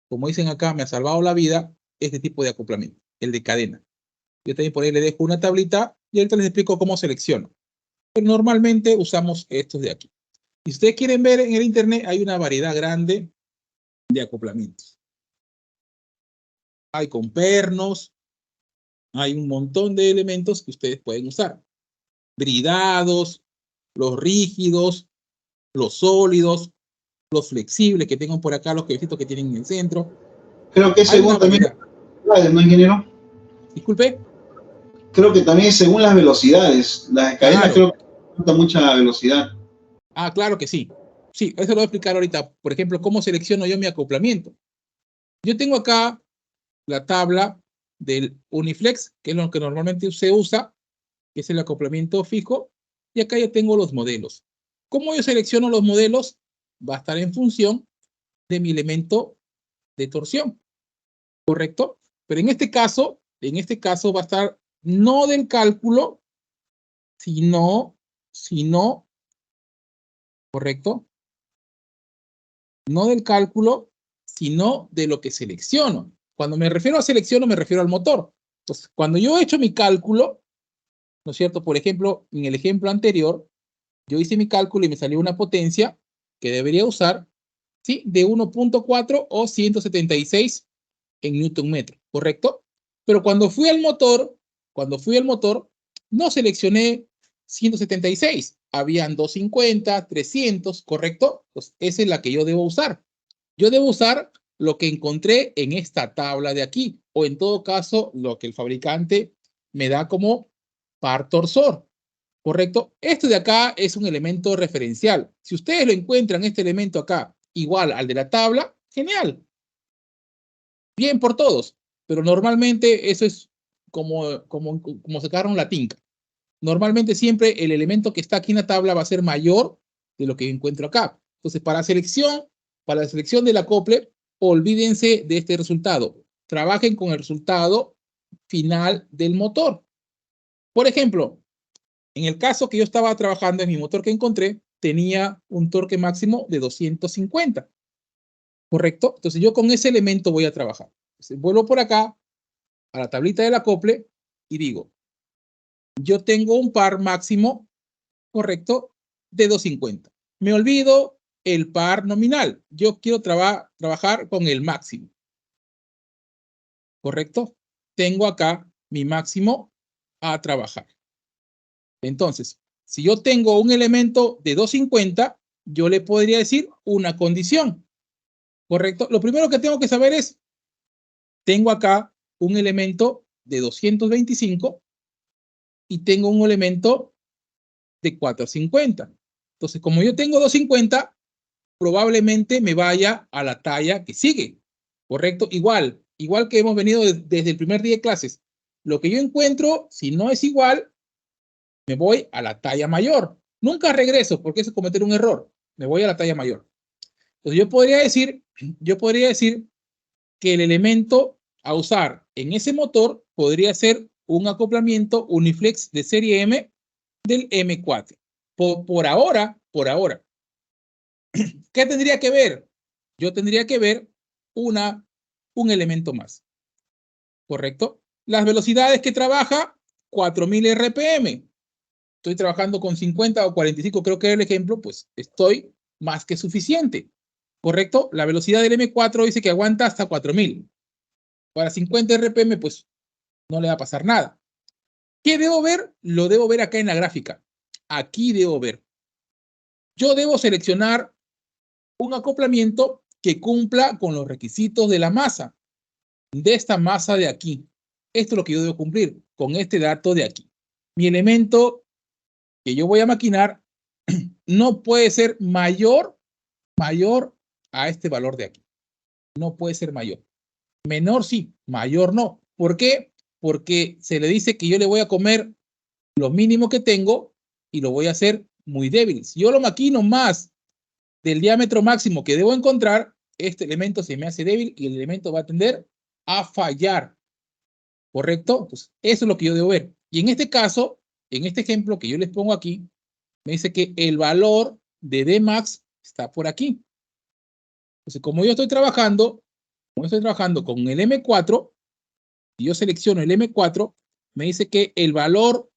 como dicen acá, me ha salvado la vida este tipo de acoplamiento, el de cadena. Yo también por ahí le dejo una tablita y ahorita les explico cómo selecciono. Pero normalmente usamos estos de aquí. Si ustedes quieren ver en el internet, hay una variedad grande de acoplamientos. Hay con pernos, hay un montón de elementos que ustedes pueden usar. Bridados, los rígidos, los sólidos, los flexibles que tengan por acá, los cablecitos que tienen en el centro. Creo que Hay según una también, variedad. ¿no, ingeniero? Disculpe. Creo que también según las velocidades. Las cadenas Claro. creo que falta mucha velocidad. Ah, claro que sí. Sí, eso lo voy a explicar ahorita. Por ejemplo, cómo selecciono yo mi acoplamiento. Yo tengo acá la tabla del Uniflex, que es lo que normalmente se usa, que es el acoplamiento fijo, y acá ya tengo los modelos. ¿Cómo yo selecciono los modelos? Va a estar en función de mi elemento de torsión, ¿correcto? Pero en este caso va a estar no del cálculo, sino, ¿correcto? No del cálculo, sino de lo que selecciono. Cuando me refiero a selecciono, me refiero al motor. Entonces, cuando yo he hecho mi cálculo, ¿no es cierto? Por ejemplo, en el ejemplo anterior, yo hice mi cálculo y me salió una potencia que debería usar, ¿sí? De 1.4 o 176 en Newton metro, ¿correcto? Pero cuando fui al motor, no seleccioné 176. Habían 250, 300, ¿correcto? Pues esa es la que yo debo usar. Yo debo usar lo que encontré en esta tabla de aquí, o en todo caso, lo que el fabricante me da como par torsor, ¿correcto? Esto de acá es un elemento referencial. Si ustedes lo encuentran, este elemento acá, igual al de la tabla, genial. Bien por todos, pero normalmente eso es como sacaron la tinca. Normalmente siempre el elemento que está aquí en la tabla va a ser mayor de lo que encuentro acá. Entonces, para la selección del acople, olvídense de este resultado. Trabajen con el resultado final del motor. Por ejemplo, en el caso que yo estaba trabajando en mi motor que encontré, tenía un torque máximo de 250. ¿Correcto? Entonces yo con ese elemento voy a trabajar. Entonces, vuelvo por acá a la tablita del acople y digo, yo tengo un par máximo, ¿correcto? De 250. Me olvido el par nominal. Yo quiero trabajar con el máximo. ¿Correcto? Tengo acá mi máximo a trabajar. Entonces, si yo tengo un elemento de 250, yo le podría decir una condición. ¿Correcto? Lo primero que tengo que saber es, tengo acá un elemento de 225 y tengo un elemento de 450. Entonces, como yo tengo 250, probablemente me vaya a la talla que sigue. ¿Correcto? Igual que hemos venido desde el primer día de clases. Lo que yo encuentro, si no es igual, me voy a la talla mayor. Nunca regreso porque eso es cometer un error. Me voy a la talla mayor. Entonces, yo podría decir que el elemento a usar en ese motor podría ser un acoplamiento Uniflex de serie M del M4. Por ahora, ¿qué tendría que ver? Yo tendría que ver un elemento más, ¿correcto? Las velocidades que trabaja, 4000 RPM. Estoy trabajando con 50 o 45, creo que era el ejemplo, pues estoy más que suficiente, ¿correcto? La velocidad del M4 dice que aguanta hasta 4000. Para 50 RPM, pues no le va a pasar nada. ¿Qué debo ver? Lo debo ver acá en la gráfica. Aquí debo ver. Yo debo seleccionar un acoplamiento que cumpla con los requisitos de la masa, de esta masa de aquí. Esto es lo que yo debo cumplir con este dato de aquí. Mi elemento que yo voy a maquinar no puede ser mayor a este valor de aquí. No puede ser mayor. Menor sí, mayor no. ¿Por qué? Porque se le dice que yo le voy a comer lo mínimo que tengo y lo voy a hacer muy débil. Si yo lo maquino más del diámetro máximo que debo encontrar, este elemento se me hace débil y el elemento va a tender a fallar. ¿Correcto? Entonces, eso es lo que yo debo ver. Y en este caso, en este ejemplo que yo les pongo aquí, me dice que el valor de Dmax está por aquí. Entonces, como yo estoy trabajando con el M4, si yo selecciono el M4, me dice que el valor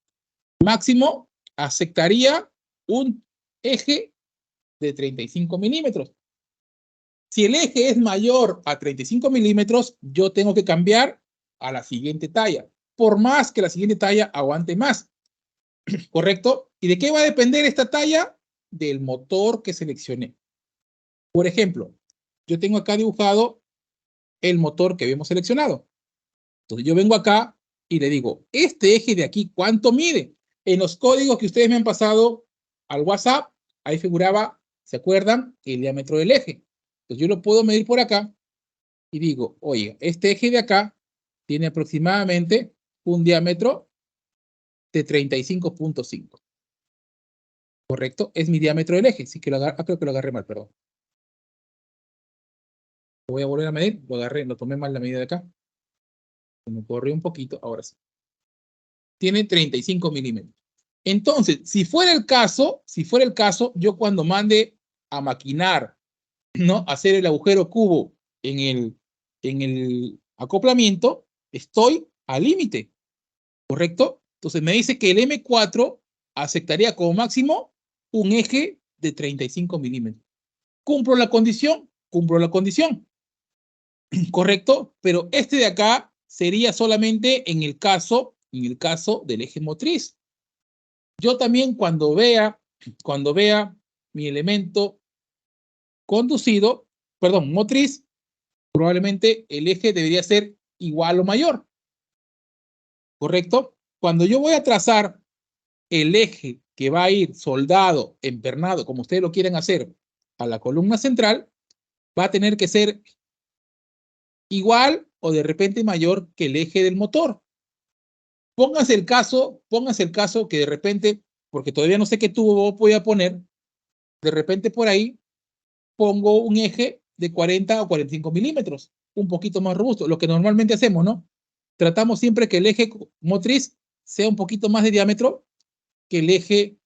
máximo aceptaría un eje de 35 milímetros. Si el eje es mayor a 35 milímetros, yo tengo que cambiar a la siguiente talla, por más que la siguiente talla aguante más. ¿Correcto? ¿Y de qué va a depender esta talla? Del motor que seleccioné. Por ejemplo, yo tengo acá dibujado el motor que habíamos seleccionado. Entonces yo vengo acá y le digo, este eje de aquí, ¿cuánto mide? En los códigos que ustedes me han pasado al WhatsApp, ahí figuraba, ¿se acuerdan? El diámetro del eje. Entonces yo lo puedo medir por acá y digo, oye, este eje de acá tiene aproximadamente un diámetro de 35.5. ¿Correcto? Es mi diámetro del eje. Sí que creo que lo agarré mal, perdón. Lo voy a volver a medir. Lo agarré, lo tomé mal la medida de acá. Me corrió un poquito, ahora sí. Tiene 35 milímetros. Entonces, si fuera el caso, yo cuando mande a maquinar, ¿no? Hacer el agujero cubo en el acoplamiento, estoy al límite, ¿correcto? Entonces me dice que el M4 aceptaría como máximo un eje de 35 milímetros. ¿Cumplo la condición? Cumplo la condición. ¿Correcto? Pero este de acá sería solamente en el caso del eje motriz. Yo también cuando vea mi elemento conducido, perdón, motriz, probablemente el eje debería ser igual o mayor. ¿Correcto? Cuando yo voy a trazar el eje que va a ir soldado, empernado, como ustedes lo quieren hacer, a la columna central, va a tener que ser igual o de repente mayor que el eje del motor. Pónganse el caso que de repente, porque todavía no sé qué tubo voy a poner, de repente por ahí pongo un eje de 40 o 45 milímetros, un poquito más robusto, lo que normalmente hacemos, ¿no? Tratamos siempre que el eje motriz sea un poquito más de diámetro que el eje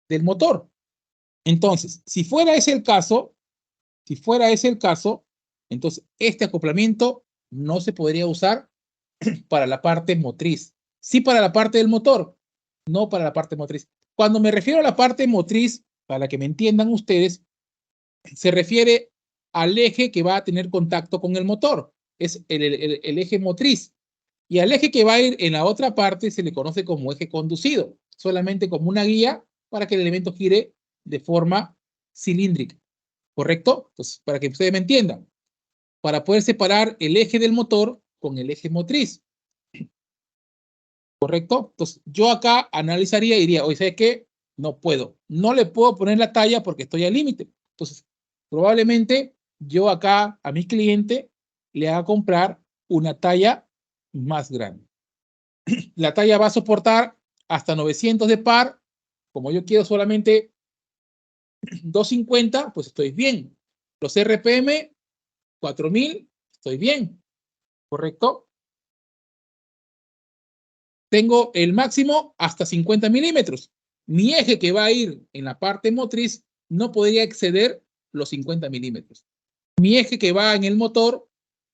del motor. Entonces, si fuera ese el caso, entonces este acoplamiento no se podría usar para la parte motriz. Sí para la parte del motor, no para la parte motriz. Cuando me refiero a la parte motriz, para que me entiendan ustedes, se refiere al eje que va a tener contacto con el motor. Es el eje motriz. Y al eje que va a ir en la otra parte se le conoce como eje conducido, solamente como una guía para que el elemento gire de forma cilíndrica. ¿Correcto? Entonces, para que ustedes me entiendan, para poder separar el eje del motor con el eje motriz. ¿Correcto? Entonces, yo acá analizaría y diría, oye, ¿sabes qué? No puedo. No le puedo poner la talla porque estoy al límite. Entonces, probablemente yo acá a mi cliente le haga comprar una talla más grande. La talla va a soportar hasta 900 de par. Como yo quiero solamente 250, pues estoy bien. Los RPM, 4000, estoy bien. ¿Correcto? Tengo el máximo hasta 50 milímetros. Mi eje que va a ir en la parte motriz no podría exceder los 50 milímetros. Mi eje que va en el motor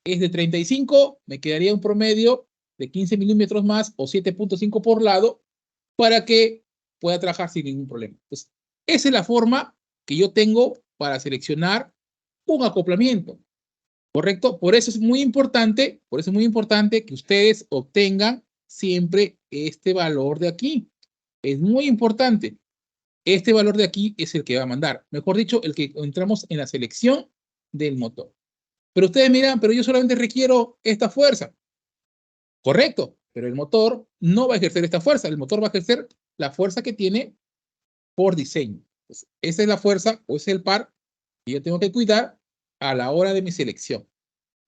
es de 35, me quedaría un promedio de 15 milímetros más o 7.5 por lado para que pueda trabajar sin ningún problema. Entonces, esa es la forma que yo tengo para seleccionar un acoplamiento. ¿Correcto? Por eso es muy importante que ustedes obtengan siempre este valor de aquí. Es muy importante. Este valor de aquí es el que va a mandar. Mejor dicho, el que entramos en la selección del motor. Pero ustedes miran, pero yo solamente requiero esta fuerza. Correcto, pero el motor no va a ejercer esta fuerza. El motor va a ejercer la fuerza que tiene por diseño. Entonces, esa es la fuerza o ese es el par que yo tengo que cuidar a la hora de mi selección.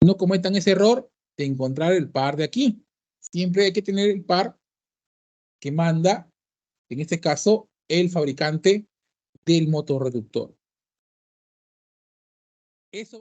No cometan ese error de encontrar el par de aquí. Siempre hay que tener el par que manda, en este caso, el fabricante del motor reductor. Eso